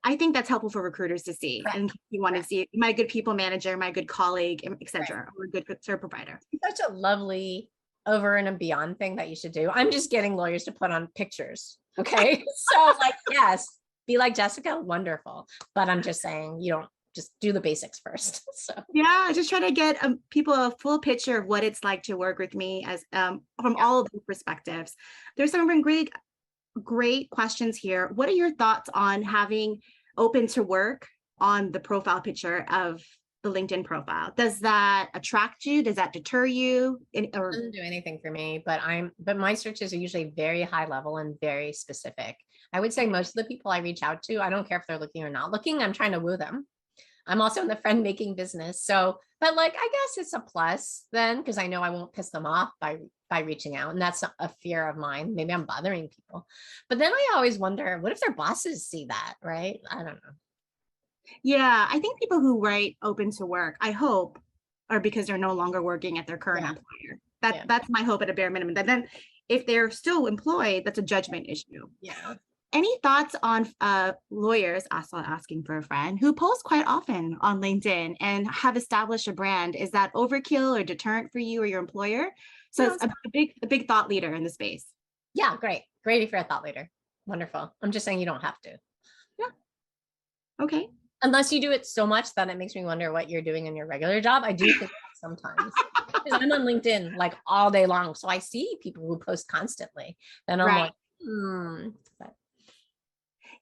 I think that's helpful for recruiters to see. correct. And you want to see my good people manager, my good colleague, etc., or a good service provider. It's such a lovely over and beyond thing that you should do. I'm just getting lawyers to put on pictures. Okay. So like, yes, be like Jessica, wonderful. But I'm just saying, you don't just do the basics first. So Yeah, I just try to get people a full picture of what it's like to work with me as from all of the perspectives. There's some great questions here. What are your thoughts on having open to work on the profile picture of the LinkedIn profile? Does that attract you? Does that deter you? it doesn't do anything for me, but my searches are usually very high level and very specific. I would say most of the people I reach out to, I don't care if they're looking or not looking, I'm trying to woo them. I'm also in the friend making business. So, but like, I guess it's a plus then, because I know I won't piss them off by reaching out. And that's a fear of mine. Maybe I'm bothering people. But then I always wonder, what if their bosses see that, right? I don't know. Yeah, I think people who write open to work, I hope, are because they're no longer working at their current Yeah. employer. Yeah. That's my hope at a bare minimum. Then if they're still employed, that's a judgment issue. Yeah. Any thoughts on lawyers also asking for a friend who post quite often on LinkedIn and have established a brand? Is that overkill or deterrent for you or your employer? So No, it's a big thought leader in the space. Yeah, great. Great if you're a thought leader. Wonderful. I'm just saying you don't have to. Okay. Unless you do it so much that it makes me wonder what you're doing in your regular job. I do think that sometimes. Because I'm on LinkedIn like all day long. So I see people who post constantly. Then I'm Right. like, but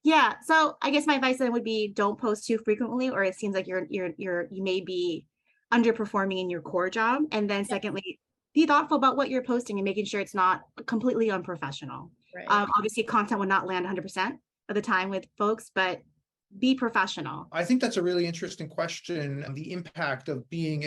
Yeah. So I guess my advice then would be don't post too frequently, or it seems like you may be underperforming in your core job. And then secondly, be thoughtful about what you're posting and making sure it's not completely unprofessional. right. Obviously, content will not land 100% of the time with folks, but be professional. I think that's a really interesting question. The impact of being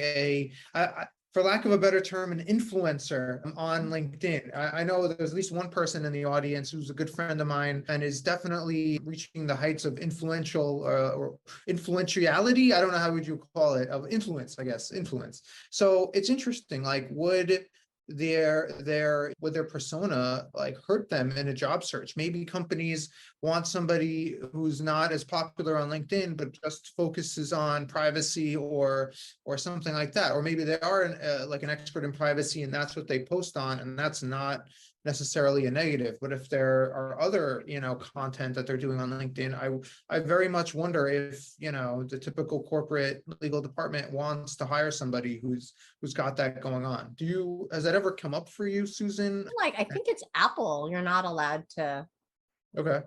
for lack of a better term, an influencer on LinkedIn. I know there's at least one person in the audience who's a good friend of mine and is definitely reaching the heights of influential or influentiality. I don't know how would you call it, of influence, I guess, influence. So it's interesting, like would their persona like hurt them in a job search? Maybe companies want somebody who's not as popular on LinkedIn but just focuses on privacy or something like that, or maybe they are like an expert in privacy and that's what they post on, and that's not necessarily a negative. But if there are other content that they're doing on LinkedIn, I very much wonder if the typical corporate legal department wants to hire somebody who's got that going on. Has that ever come up for you, Susan? Like, I think it's Apple. You're not allowed to Okay.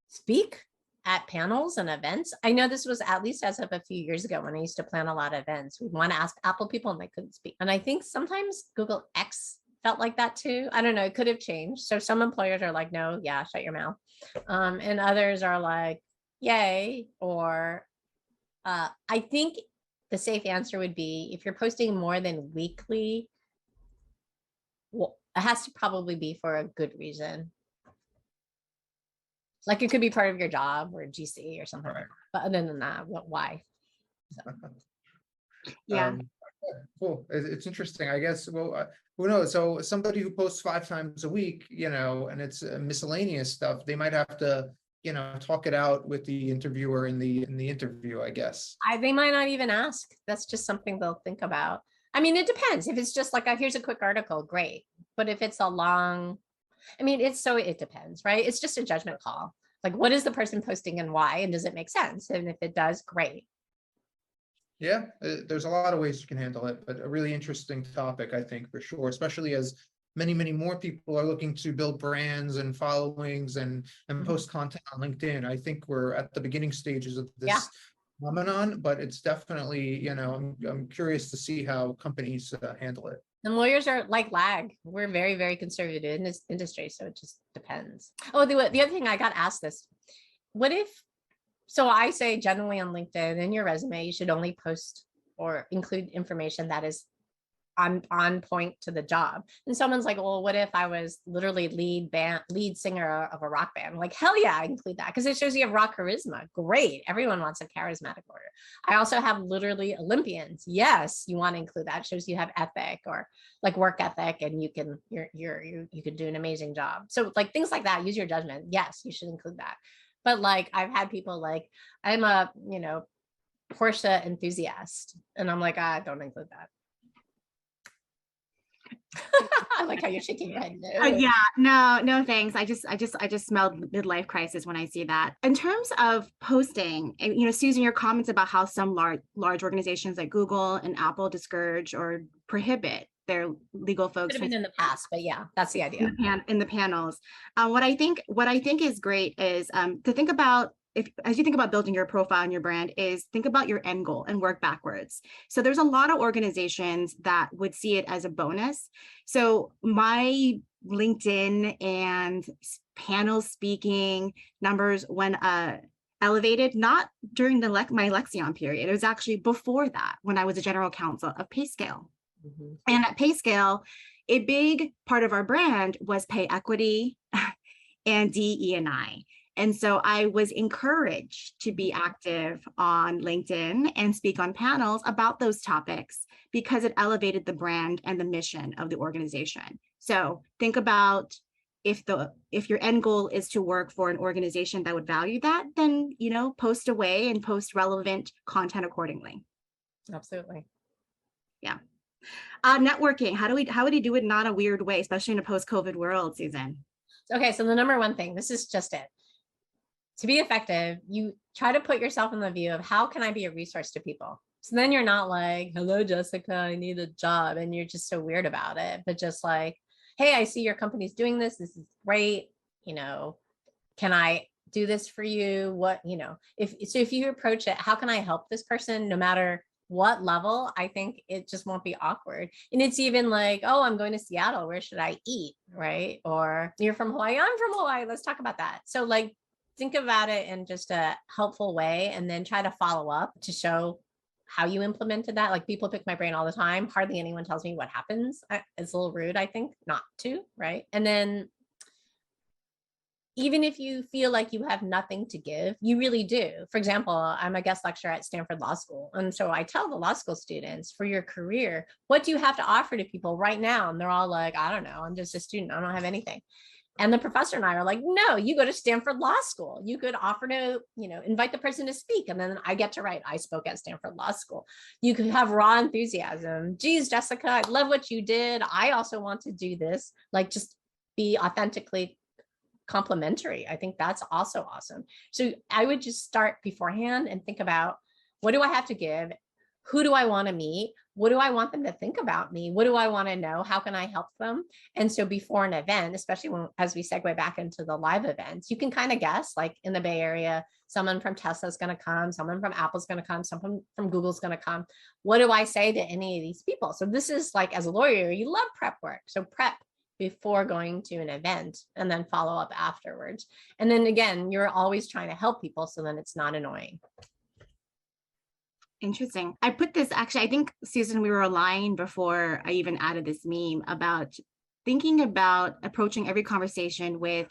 speak at panels and events. I know this was at least as of a few years ago when I used to plan a lot of events. We'd want to ask Apple people and they couldn't speak. And I think sometimes Google X felt like that too. I don't know. It could have changed. So some employers are like, no, yeah, shut your mouth. And others are like, yay. Or I think the safe answer would be if you're posting more than weekly, well, it has to probably be for a good reason. Like it could be part of your job or GC or something. Right. But other than that, why? So. Yeah. Cool. It's interesting, I guess. Well, who knows? So somebody who posts 5 times a week, and it's miscellaneous stuff, they might have to, talk it out with the interviewer in the interview, I guess. They might not even ask. That's just something they'll think about. I mean, it depends. If it's just like, here's a quick article, great. But if it's a long, it depends, right? It's just a judgment call. Like, what is the person posting and why? And does it make sense? And if it does, great. Yeah, there's a lot of ways you can handle it, but a really interesting topic, I think, for sure, especially as many more people are looking to build brands and followings and post content on LinkedIn. I think we're at the beginning stages of this phenomenon, but it's definitely, I'm curious to see how companies handle it. And lawyers are like lag. We're very, very conservative in this industry, so it just depends. Oh, the other thing I got asked this, so I say generally on LinkedIn in your resume, you should only post or include information that is I'm on point to the job. And someone's like, well, what if I was literally lead singer of a rock band? I'm like, hell yeah, I include that because it shows you have rock charisma. Great. Everyone wants a charismatic warrior. I also have literally Olympians. Yes, you want to include that. It shows you have ethic or like work ethic, and you can do an amazing job. So like things like that, use your judgment. Yes, you should include that. But like I've had people like, I'm a, Porsche enthusiast. And I'm like, don't include that. I like how you're shaking your head. No. Yeah, no, thanks. I just smelled midlife crisis when I see that. In terms of posting, Susan, your comments about how some large organizations like Google and Apple discourage or prohibit their legal folks. Could have been in the past, but yeah, that's the idea. In the panels. What I think is great is to think about, as you think about building your profile and your brand, is think about your end goal and work backwards. So there's a lot of organizations that would see it as a bonus. So my LinkedIn and panel speaking numbers went elevated, not during my Lexion period. It was actually before that, when I was a general counsel of PayScale. Mm-hmm. And at PayScale, a big part of our brand was pay equity and DE&I. And so I was encouraged to be active on LinkedIn and speak on panels about those topics because it elevated the brand and the mission of the organization. So think about if your end goal is to work for an organization that would value that, then, post away and post relevant content accordingly. Absolutely. Yeah. Networking. How would you do it not a weird way, especially in a post-COVID world, Susan? Okay. So the number one thing, this is just it. To be effective, you try to put yourself in the view of how can I be a resource to people? So then you're not like, hello, Jessica, I need a job. And you're just so weird about it, but just like, hey, I see your company's doing this. This is great. Can I do this for you? What, if you approach it, how can I help this person no matter what level? I think it just won't be awkward. And it's even like, oh, I'm going to Seattle. Where should I eat? Right. Or you're from Hawaii. I'm from Hawaii. Let's talk about that. So like, think about it in just a helpful way and then try to follow up to show how you implemented that. Like people pick my brain all the time. Hardly anyone tells me what happens. It's a little rude, I think, not to, right? And then even if you feel like you have nothing to give, you really do. For example, I'm a guest lecturer at Stanford Law School. And so I tell the law school students, for your career, what do you have to offer to people right now? And they're all like, I don't know, I'm just a student. I don't have anything. And the professor and I are like, no, you go to Stanford Law School. You could offer to, invite the person to speak. And then I get to write, I spoke at Stanford Law School. You could have raw enthusiasm. Geez, Jessica, I love what you did. I also want to do this. Like just be authentically complimentary. I think that's also awesome. So I would just start beforehand and think about, what do I have to give? Who do I want to meet? What do I want them to think about me? What do I want to know? How can I help them? And so before an event, especially as we segue back into the live events, you can kind of guess, like in the Bay Area, someone from Tesla is going to come, someone from Apple's going to come, someone from Google's going to come. What do I say to any of these people? So this is like, as a lawyer, you love prep work. So prep before going to an event and then follow up afterwards. And then again, you're always trying to help people. So then it's not annoying. Interesting. I put this, actually, I think, Susan, we were aligned before I even added this meme about thinking about approaching every conversation with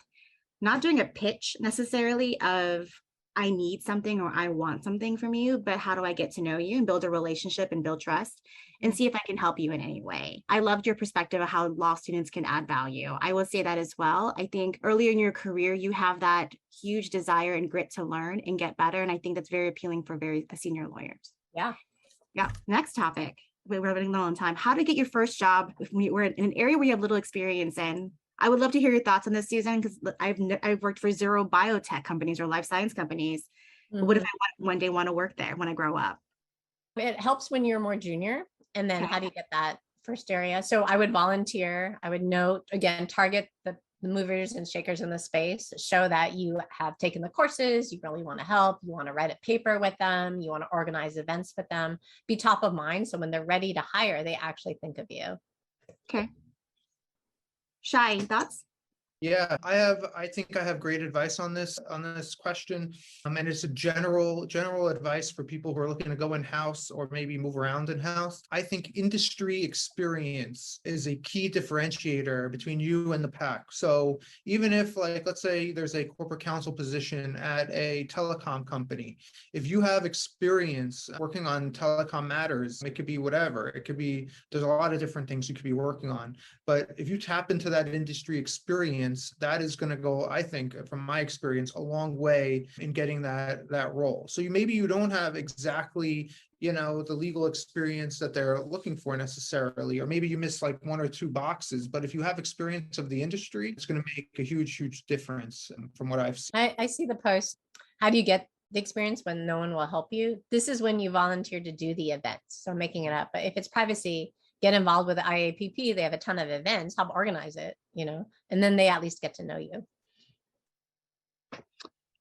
not doing a pitch necessarily of I need something or I want something from you, but how do I get to know you and build a relationship and build trust and see if I can help you in any way. I loved your perspective of how law students can add value. I will say that as well. I think earlier in your career, you have that huge desire and grit to learn and get better. And I think that's very appealing for very senior lawyers. Yeah. Yeah. Next topic. We're running low on time. How to get your first job if we're in an area where you have little experience in. I would love to hear your thoughts on this, Susan, because I've worked for 0 biotech companies or life science companies. Mm-hmm. But what if I one day want to work there when I grow up? It helps when you're more junior. And then how do you get that first area? So I would volunteer. I would note, again, target the movers and shakers in the space, show that you have taken the courses, you really want to help, you want to write a paper with them, you want to organize events with them, be top of mind. So when they're ready to hire, they actually think of you. Okay. Shai, thoughts? Yeah, I think I have great advice on this question. And it's a general advice for people who are looking to go in-house or maybe move around in-house. I think industry experience is a key differentiator between you and the pack. So even if, like, let's say there's a corporate counsel position at a telecom company, if you have experience working on telecom matters, it could be whatever. It could be, there's a lot of different things you could be working on. But if you tap into that industry experience, that is going to go, I think, from my experience, a long way in getting that role. So maybe you don't have exactly, the legal experience that they're looking for necessarily, or maybe you miss like one or two boxes, but if you have experience of the industry, it's going to make a huge difference from what I've seen. I see the post. How do you get the experience when no one will help you? This is when you volunteer to do the events. So I'm making it up. But if it's privacy, get involved with the IAPP. They have a ton of events, help organize it, and then they at least get to know you.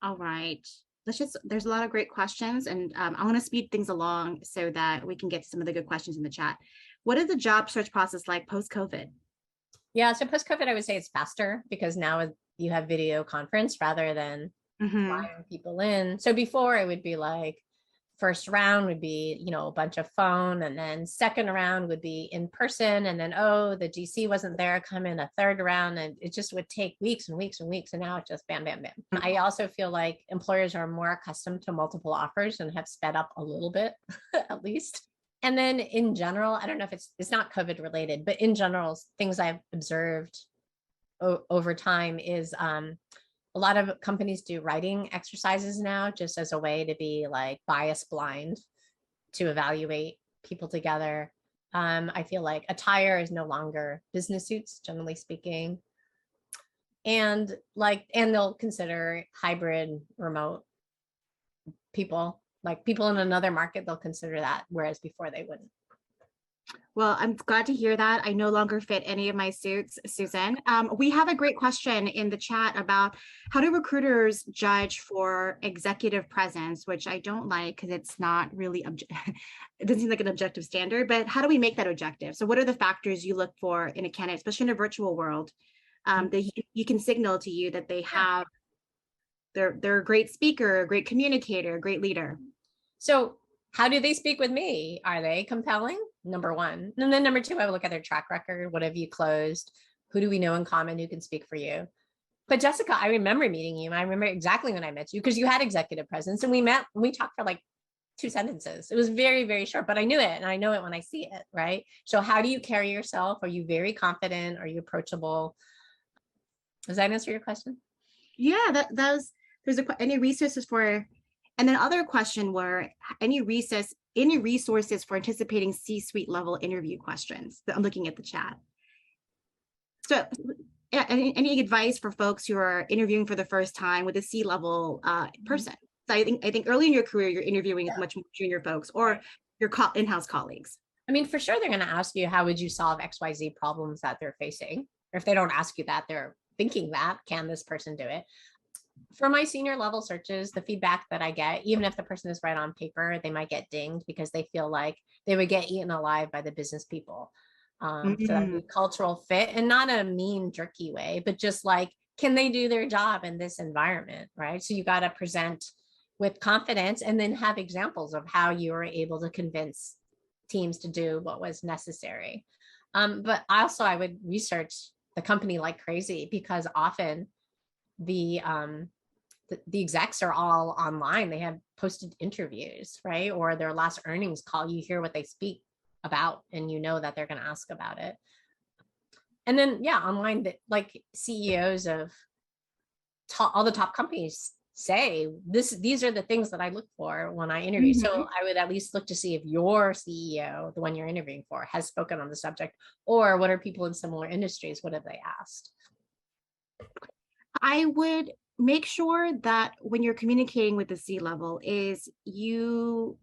All right. There's a lot of great questions, and I want to speed things along so that we can get to some of the good questions in the chat. What is the job search process like post-COVID? Yeah, so post-COVID, I would say it's faster because now you have video conference rather than flying people in. So before it would be like, first round would be, a bunch of phone, and then second round would be in person, and then, the GC wasn't there, come in a third round, and it just would take weeks and weeks and weeks, and now it's just bam, bam, bam. I also feel like employers are more accustomed to multiple offers and have sped up a little bit, at least. And then in general, I don't know if it's not COVID related, but in general, things I've observed over time is a lot of companies do writing exercises now just as a way to be like bias blind to evaluate people together. I feel like attire is no longer business suits, generally speaking. And they'll consider hybrid remote people, like people in another market, they'll consider that, whereas before they wouldn't. Well, I'm glad to hear that. I no longer fit any of my suits, Susan. We have a great question in the chat about how do recruiters judge for executive presence, which I don't like because it's not really, it doesn't seem like an objective standard, but how do we make that objective? So what are the factors you look for in a candidate, especially in a virtual world, that you can signal to you that they have, they're a great speaker, a great communicator, a great leader? So how do they speak with me? Are they compelling? Number one. And then number two, I would look at their track record. What have you closed? Who do we know in common who can speak for you? But Jessica, I remember meeting you. I remember exactly when I met you because you had executive presence, and we talked for like 2 sentences. It was very, very short, but I knew it, and I know it when I see it, right? So how do you carry yourself? Are you very confident? Are you approachable? Does that answer your question? Yeah, there's any resources for, and then other question were any resources for anticipating C-suite level interview questions. I'm looking at the chat. So yeah, any advice for folks who are interviewing for the first time with a C-level person? So I think early in your career, you're interviewing with much more junior folks or your in-house colleagues. I mean, for sure, they're going to ask you, how would you solve XYZ problems that they're facing? Or if they don't ask you that, they're thinking that, can this person do it? For my senior level searches, the feedback that I get, even if the person is right on paper, they might get dinged because they feel like they would get eaten alive by the business people. So that'd be cultural fit, and not a mean, jerky way, but just like, can they do their job in this environment, right? So you got to present with confidence and then have examples of how you were able to convince teams to do what was necessary. But also I would research the company like crazy, because often the execs are all online. They have posted interviews, right? Or their last earnings call, you hear what they speak about, and you know that they're going to ask about it. And then, yeah, online, like CEOs of all the top companies say these are the things that I look for when I interview. So I would at least look to see if your CEO, the one you're interviewing for, has spoken on the subject, or what are people in similar industries, what have they asked? I would make sure that when you're communicating with the C-level is you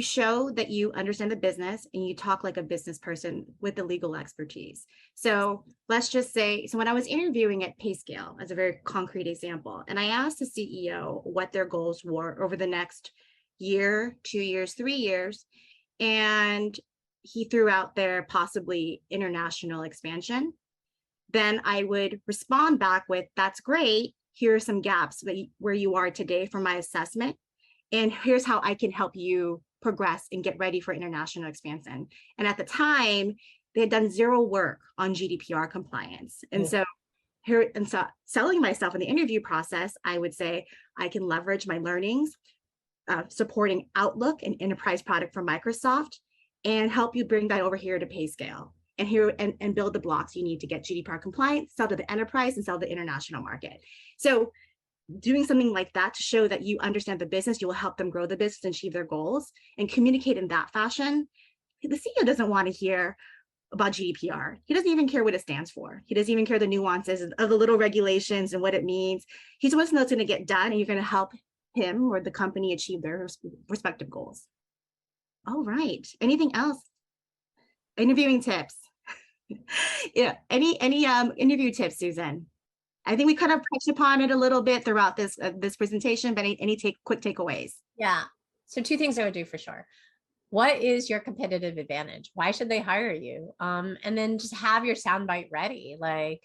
show that you understand the business and you talk like a business person with the legal expertise. So let's just say, so when I was interviewing at PayScale, as a very concrete example, and I asked the CEO what their goals were over the next year, 2 years, 3 years, and he threw out there possibly international expansion. then I would respond back with, that's great. Here are some gaps where you are today for my assessment. And here's how I can help you progress and get ready for international expansion. And at the time, they had done zero work on GDPR compliance. And so selling myself in the interview process, I would say I can leverage my learnings, supporting Outlook, an enterprise product from Microsoft, and help you bring that over here to PayScale and build the blocks you need to get GDPR compliant, sell to the enterprise, and sell to the international market. So doing something like that to show that you understand the business, you will help them grow the business and achieve their goals, and communicate in that fashion. The CEO doesn't want to hear about GDPR. He doesn't even care what it stands for. He doesn't even care the nuances of the little regulations and what it means. He just wants to know it's going to get done and you're going to help him or the company achieve their respective goals. All right. Anything else? Interviewing tips. Yeah. Any interview tips, Susan? I think we kind of touched upon it a little bit throughout this presentation, but any quick takeaways? Yeah. So 2 things I would do for sure. What is your competitive advantage? Why should they hire you? And then just have your soundbite ready. Like,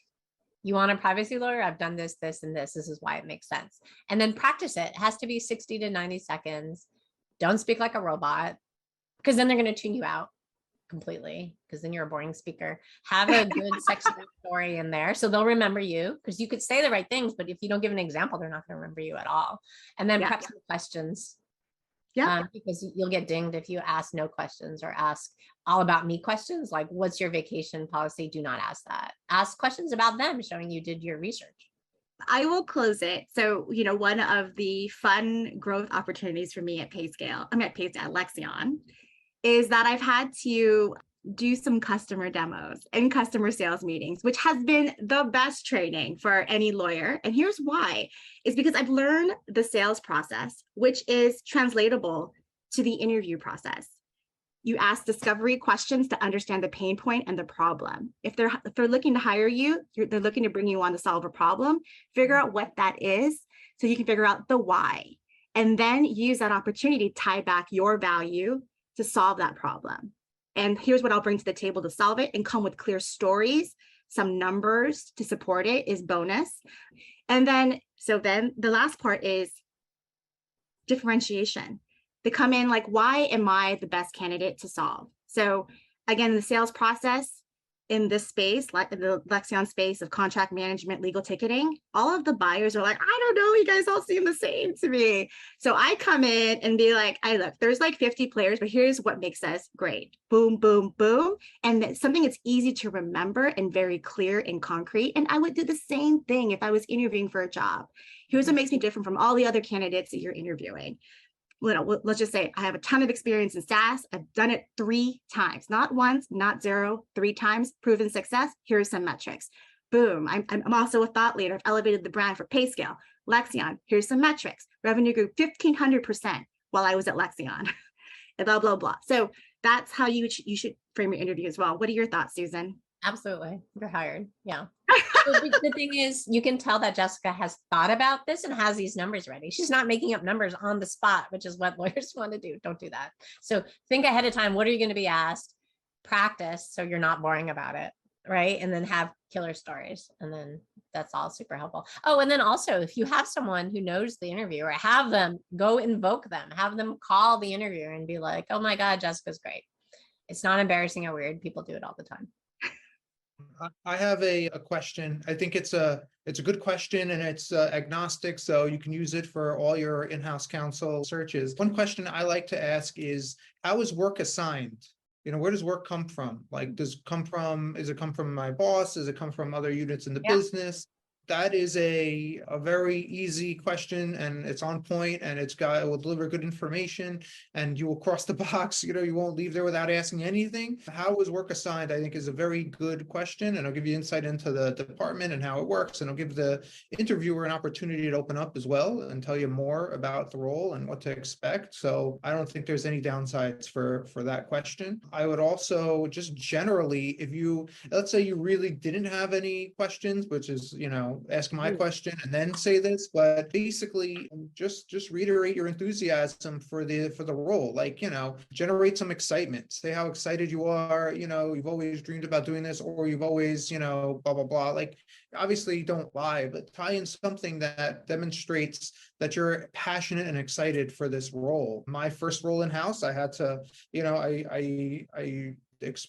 you want a privacy lawyer? I've done this, this, and this. This is why it makes sense. And then practice it. It has to be 60 to 90 seconds. Don't speak like a robot, because then they're going to tune you out completely, because then you're a boring speaker. Have a good sexy story in there so they'll remember you, because you could say the right things, but if you don't give an example, they're not going to remember you at all. And then prep some questions. Because you'll get dinged if you ask no questions or ask all about me questions, like what's your vacation policy? Do not ask that. Ask questions about them, showing you did your research. I will close it. So, one of the fun growth opportunities for me at Lexion, is that I've had to do some customer demos and customer sales meetings, which has been the best training for any lawyer. And here's why. It's because I've learned the sales process, which is translatable to the interview process. You ask discovery questions to understand the pain point and the problem. If they're looking to hire you, they're looking to bring you on to solve a problem, figure out what that is so you can figure out the why, and then use that opportunity to tie back your value to solve that problem. And here's what I'll bring to the table to solve it, and come with clear stories, some numbers to support it is bonus. And then the last part is differentiation. They come in like, why am I the best candidate to solve? So again, the sales process in this space, like the Lexion space of contract management, legal ticketing, all of the buyers are like, I don't know, you guys all seem the same to me. So I come in and be like, look, there's like 50 players, but here's what makes us great. Boom, boom, boom. And something that's easy to remember and very clear and concrete. And I would do the same thing if I was interviewing for a job. Here's what makes me different from all the other candidates that you're interviewing. Let's just say I have a ton of experience in SaaS. I've done it 3 times, not once, not 0, 3 times, proven success. Here are some metrics. Boom. I'm also a thought leader. I've elevated the brand for PayScale. Lexion, here's some metrics. Revenue grew 1,500% while I was at Lexion. And blah, blah, blah. So that's how you should frame your interview as well. What are your thoughts, Susan? Absolutely. You're hired. Yeah. So the thing is, you can tell that Jessica has thought about this and has these numbers ready. She's not making up numbers on the spot, which is what lawyers want to do. Don't do that. So think ahead of time. What are you going to be asked? Practice so you're not boring about it. Right. And then have killer stories. And then that's all super helpful. Oh, and then also, if you have someone who knows the interviewer, have them go invoke them, have them call the interviewer and be like, oh my God, Jessica's great. It's not embarrassing or weird. People do it all the time. I have a question. I think it's a good question, and it's agnostic, so you can use it for all your in-house counsel searches. One question I like to ask is, how is work assigned? Where does work come from? Like, does it come from my boss? Does it come from other units in the business? That is a very easy question, and it's on point, and it will deliver good information, and you will cross the box. You won't leave there without asking anything. How is work assigned, I think, is a very good question, and I'll give you insight into the department and how it works, and I'll give the interviewer an opportunity to open up as well and tell you more about the role and what to expect. So I don't think there's any downsides for that question. I would also just generally, let's say you really didn't have any questions, which is, ask my question and then say this, but basically just reiterate your enthusiasm for the role. Like, generate some excitement. Say how excited you are, you've always dreamed about doing this, or you've always, blah, blah, blah. Like, obviously don't lie, but tie in something that demonstrates that you're passionate and excited for this role. My first role in house, I had to,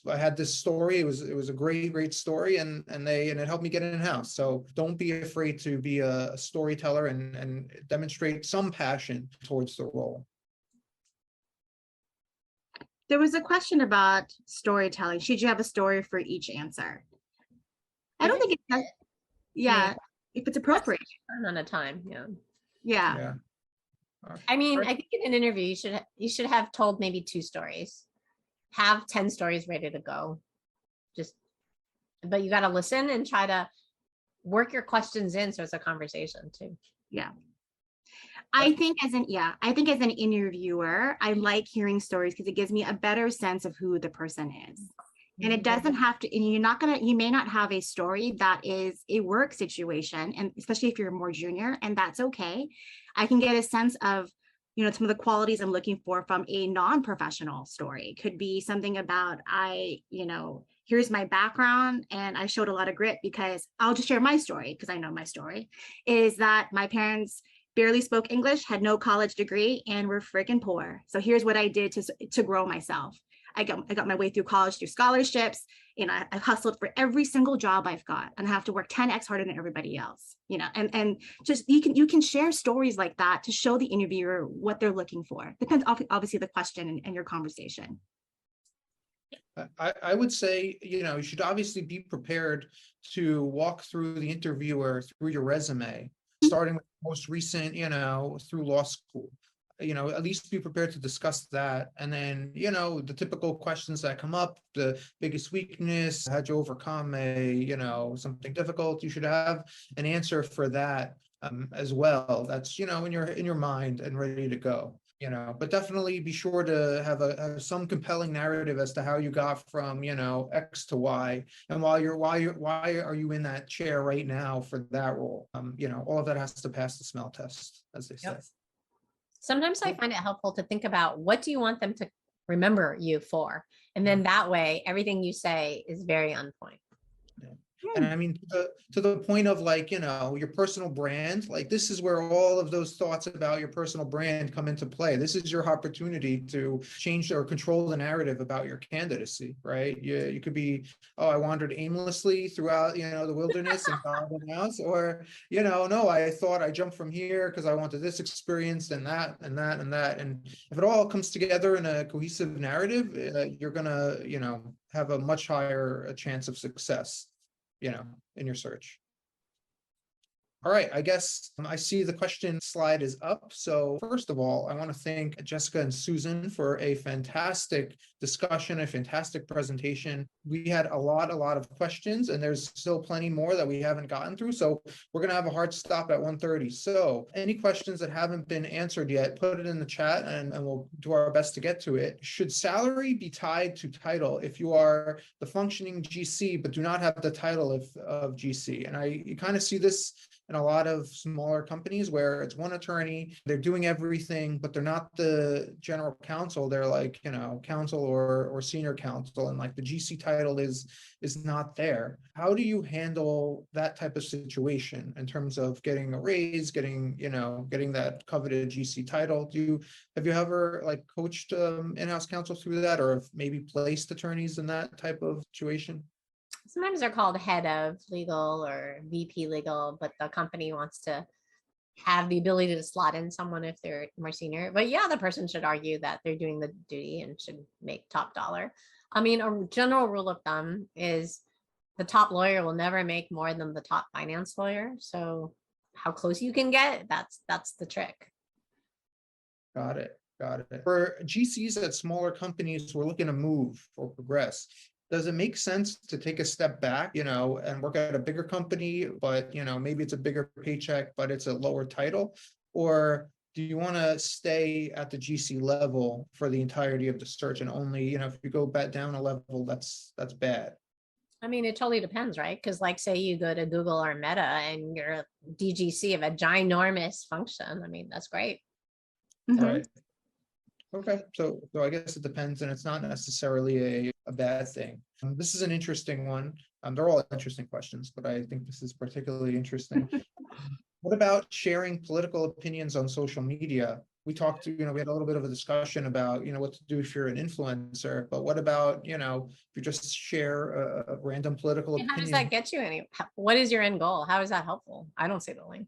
I had this story. It was a great story, and it helped me get in house. So don't be afraid to be a storyteller and demonstrate some passion towards the role. There was a question about storytelling. Should you have a story for each answer? I don't think it's yeah, if it's appropriate. On a time, Yeah. I mean, I think in an interview you should have told maybe 2 stories. Have 10 stories ready to go. But you got to listen and try to work your questions in so it's a conversation too. Yeah. I think as an interviewer, I like hearing stories because it gives me a better sense of who the person is. And it doesn't have to, and you may not have a story that is a work situation, and especially if you're more junior, and that's okay. I can get a sense of, some of the qualities I'm looking for from a non-professional story. It could be something about, here's my background and I showed a lot of grit, because I'll just share my story because I know my story is that my parents barely spoke English, had no college degree, and were freaking poor. So here's what I did to grow myself. I got my way through college through scholarships. I hustled for every single job I've got, and I have to work 10x harder than everybody else. And just you can share stories like that to show the interviewer what they're looking for. Depends obviously the question and your conversation. I would say, you should obviously be prepared to walk through the interviewer through your resume, starting with the most recent, through law school. At least be prepared to discuss that. And then, the typical questions that come up, the biggest weakness, how'd you overcome something difficult? You should have an answer for that as well. That's, in your mind and ready to go. But definitely be sure to have some compelling narrative as to how you got from, X to Y, and why are you in that chair right now for that role? All of that has to pass the smell test, as they say. Sometimes I find it helpful to think about, what do you want them to remember you for? And then that way, everything you say is very on point. And I mean, to the point of your personal brand, this is where all of those thoughts about your personal brand come into play. This is your opportunity to change or control the narrative about your candidacy, right? You could be, I wandered aimlessly throughout, the wilderness and found a house, or, no, I thought I jumped from here because I wanted this experience and that and that and that. And if it all comes together in a cohesive narrative, you're gonna, have a much higher chance of success, in your search. All right, I guess I see the question slide is up. So first of all, I want to thank Jessica and Susan for a fantastic discussion, a fantastic presentation. We had a lot of questions, and there's still plenty more that we haven't gotten through. So we're going to have a hard stop at 1:30. So any questions that haven't been answered yet, put it in the chat and we'll do our best to get to it. Should salary be tied to title if you are the functioning GC, but do not have the title of GC? And you kind of see this in a lot of smaller companies where it's one attorney, they're doing everything, but they're not the general counsel. They're like, counsel or senior counsel, and the GC title is not there. How do you handle that type of situation in terms of getting a raise, getting that coveted GC title? Have you ever coached in-house counsel through that, or have maybe placed attorneys in that type of situation? Sometimes they're called head of legal or VP legal, but the company wants to have the ability to slot in someone if they're more senior. But yeah, the person should argue that they're doing the duty and should make top dollar. I mean, a general rule of thumb is the top lawyer will never make more than the top finance lawyer. So how close you can get, that's the trick. Got it. For GCs at smaller companies who are looking to move or progress, does it make sense to take a step back, and work at a bigger company, but, maybe it's a bigger paycheck, but it's a lower title? Or do you want to stay at the GC level for the entirety of the search, and only, if you go back down a level, that's bad? I mean, it totally depends, right? Because like say you go to Google or Meta and you're a DGC of a ginormous function. I mean, that's great. Mhm. Right. Okay, so I guess it depends, and it's not necessarily a bad thing. This is an interesting one. They're all interesting questions, but I think this is particularly interesting. What about sharing political opinions on social media? We talked to, we had a little bit of a discussion about, what to do if you're an influencer, but what about, if you just share a random political And how does opinion? that get you what is your end goal? How is that helpful? I don't see the link.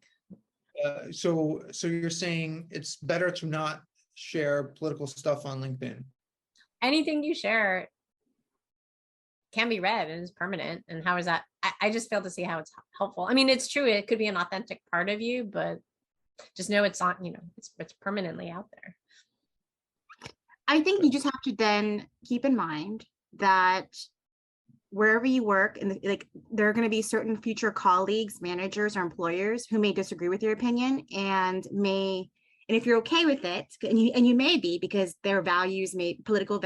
So you're saying it's better to not share political stuff on LinkedIn? Anything you share can be read and is permanent. And how is that? I just fail to see how it's helpful. I mean, it's true. It could be an authentic part of you, but just know it's on, it's permanently out there. I think you just have to then keep in mind that wherever you work, and like there are going to be certain future colleagues, managers, or employers who may disagree with your opinion and if you're okay with it, and you may be, because their values political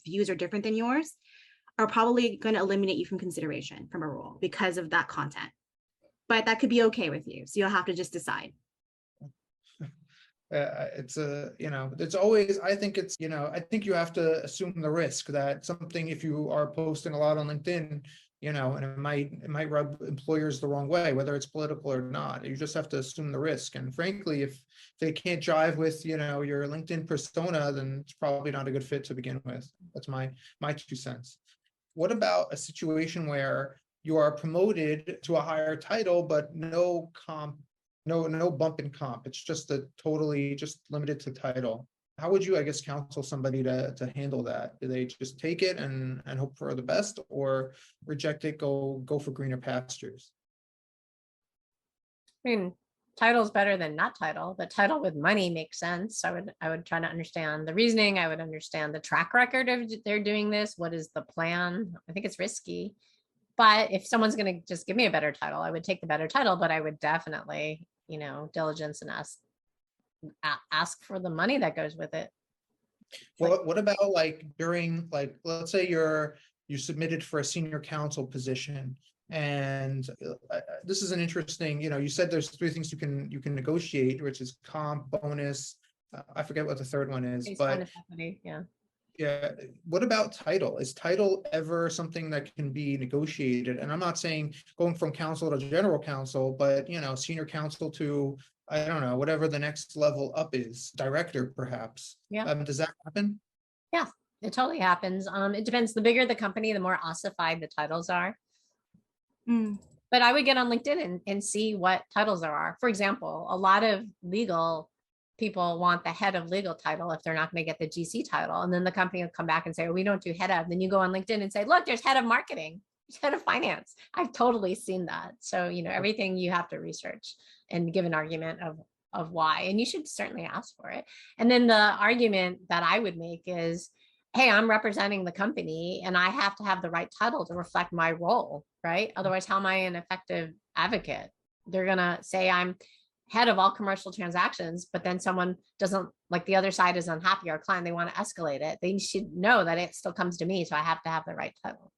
views are different than yours, are probably going to eliminate you from consideration from a role because of that content. But that could be okay with you. So you'll have to just decide. It's always, I think I think you have to assume the risk that something, if you are posting a lot on LinkedIn, and it might rub employers the wrong way, whether it's political or not. You just have to assume the risk. And frankly, if they can't jive with, your LinkedIn persona, then it's probably not a good fit to begin with. That's my 2 cents. What about a situation where you are promoted to a higher title, but no comp, no bump in comp? It's just totally just limited to title. How would you, I guess, counsel somebody to handle that? Do they just take it and hope for the best, or reject it, go for greener pastures? I mean, title is better than not title, but title with money makes sense. I would try to understand the reasoning. I would understand the track record of they're doing this. What is the plan? I think it's risky. But if someone's going to just give me a better title, I would take the better title, but I would definitely, diligence and ask for the money that goes with it. What about during, let's say you submitted for a senior counsel position, and this is an interesting, you said there's 3 things you can negotiate, which is comp, bonus. I forget what the third one is, but yeah. Yeah. What about title? Is title ever something that can be negotiated? And I'm not saying going from counsel to general counsel, but senior counsel to, I don't know, whatever the next level up is, director perhaps. Yeah. Does that happen? Yeah, it totally happens. It depends. The bigger the company, the more ossified the titles are. But I would get on LinkedIn and see what titles there are. For example, a lot of legal people want the head of legal title if they're not going to get the GC title. And then the company will come back and say, oh, we don't do head of. Then you go on LinkedIn and say, look, there's head of marketing, there's head of finance. I've totally seen that. So, everything you have to research and give an argument of why, and you should certainly ask for it. And then the argument that I would make is, hey, I'm representing the company and I have to have the right title to reflect my role, right? Otherwise, how am I an effective advocate? They're going to say I'm head of all commercial transactions, but then someone doesn't, like the other side is unhappy, our client, they want to escalate it. They should know that it still comes to me. So I have to have the right title.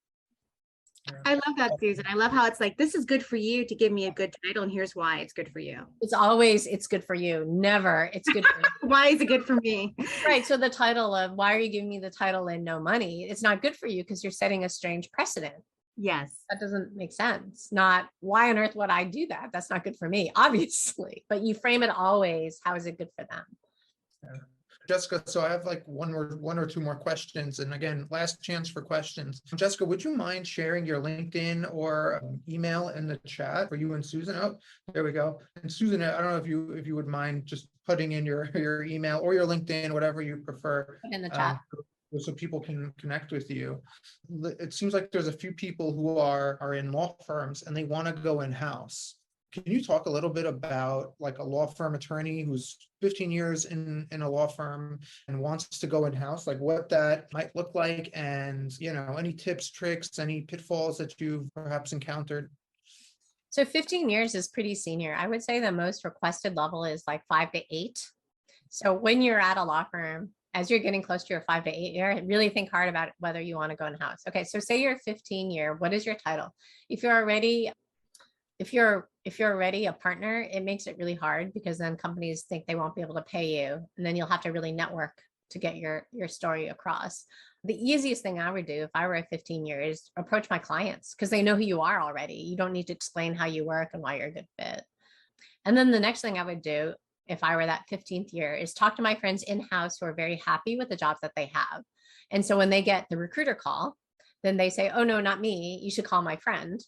I love that, Susan. I love how it's like, this is good for you to give me a good title, and here's why it's good for you. It's always, it's good for you. Never, it's good for you. Why is it good for me? Right. So the title of, why are you giving me the title and no money? It's not good for you because you're setting a strange precedent. Yes. That doesn't make sense. Not, why on earth would I do that? That's not good for me, obviously. But you frame it always, how is it good for them? Yeah. Jessica, so I have one or two more questions. And again, last chance for questions. Jessica, would you mind sharing your LinkedIn or email in the chat for you and Susan? Oh, there we go. And Susan, I don't know if you would mind just putting in your email or your LinkedIn, whatever you prefer. Put in the chat. So people can connect with you. It seems like there's a few people who are in law firms and they want to go in-house. Can you talk a little bit about a law firm attorney who's 15 years in a law firm and wants to go in-house, what that might look like, and any tips, tricks, any pitfalls that you've perhaps encountered? So 15 years is pretty senior. I would say the most requested level is 5 to 8. So when you're at a law firm, as you're getting close to your 5 to 8 year, really think hard about whether you want to go in-house. Okay, so say you're 15 year, what is your title? If you're already a partner, it makes it really hard because then companies think they won't be able to pay you, and then you'll have to really network to get your story across. The easiest thing I would do if I were a 15 year is approach my clients because they know who you are already. You don't need to explain how you work and why you're a good fit. And then the next thing I would do if I were that 15th year is talk to my friends in-house who are very happy with the jobs that they have. And so when they get the recruiter call, then they say, oh no, not me, you should call my friend.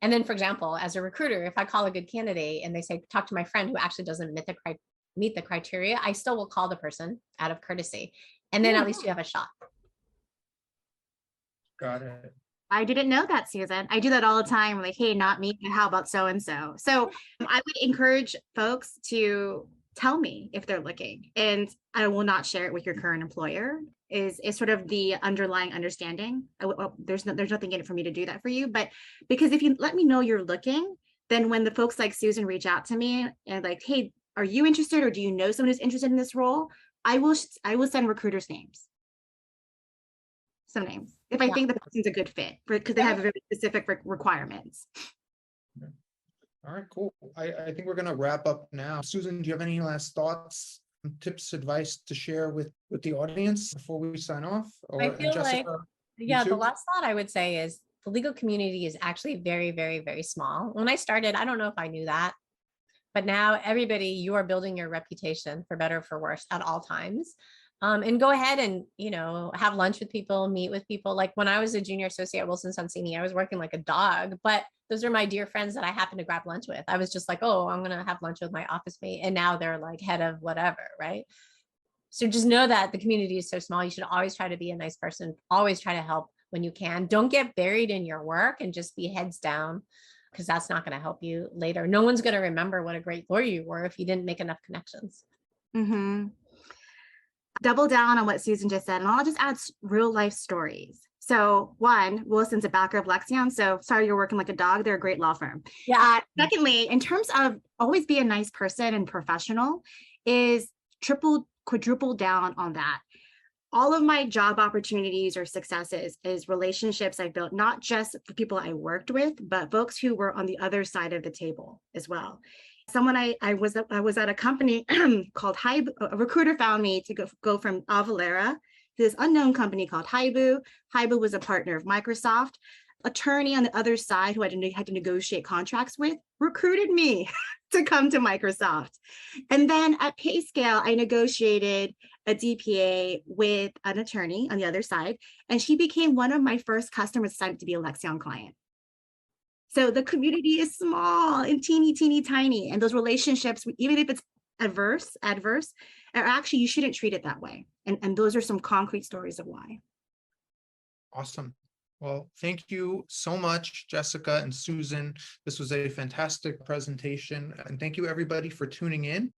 And then, for example, as a recruiter, if I call a good candidate and they say, talk to my friend who actually doesn't meet the criteria, I still will call the person out of courtesy. And then at least you have a shot. Got it. I didn't know that, Susan. I do that all the time. Like, hey, not me. How about so-and-so? So I would encourage folks to tell me if they're looking, and I will not share it with your current employer is sort of the underlying understanding. There's nothing in it for me to do that for you. But because if you let me know you're looking, then when the folks like Susan reach out to me and like, hey, are you interested? Or do you know someone who's interested in this role? I will send recruiters names. Some names if I think the person's a good fit because they have very specific requirements. All right, cool. I think we're going to wrap up now. Susan, do you have any last thoughts, tips, advice to share with the audience before we sign off? Or I feel Jessica, the last thought I would say is the legal community is actually very, very, very small. When I started, I don't know if I knew that, but now everybody, you are building your reputation for better or for worse at all times. And go ahead and, have lunch with people, meet with people. Like when I was a junior associate at Wilson Sonsini, I was working like a dog, but those are my dear friends that I happen to grab lunch with. I was just like, oh, I'm going to have lunch with my office mate. And now they're like head of whatever, right? So just know that the community is so small. You should always try to be a nice person, always try to help when you can. Don't get buried in your work and just be heads down because that's not going to help you later. No one's going to remember what a great lawyer you were if you didn't make enough connections. Mm-hmm. Double down on what Susan just said, and I'll just add real life stories. So one, Wilson's a backer of Lexion. So sorry you're working like a dog. They're a great law firm. Yeah. Secondly, in terms of always be a nice person and professional is quadruple down on that. All of my job opportunities or successes is relationships I've built, not just for people I worked with, but folks who were on the other side of the table as well. I was at a company called Haibu. A recruiter found me to go from Avalara to this unknown company called Haibu. Haibu was a partner of Microsoft. Attorney on the other side who I had to negotiate contracts with recruited me to come to Microsoft. And then at PayScale, I negotiated a DPA with an attorney on the other side, and she became one of my first customers assigned to be a Lexion client. So the community is small and teeny, tiny. And those relationships, even if it's adverse, are actually, you shouldn't treat it that way. And those are some concrete stories of why. Awesome. Well, thank you so much, Jessica and Susan. This was a fantastic presentation. And thank you everybody for tuning in.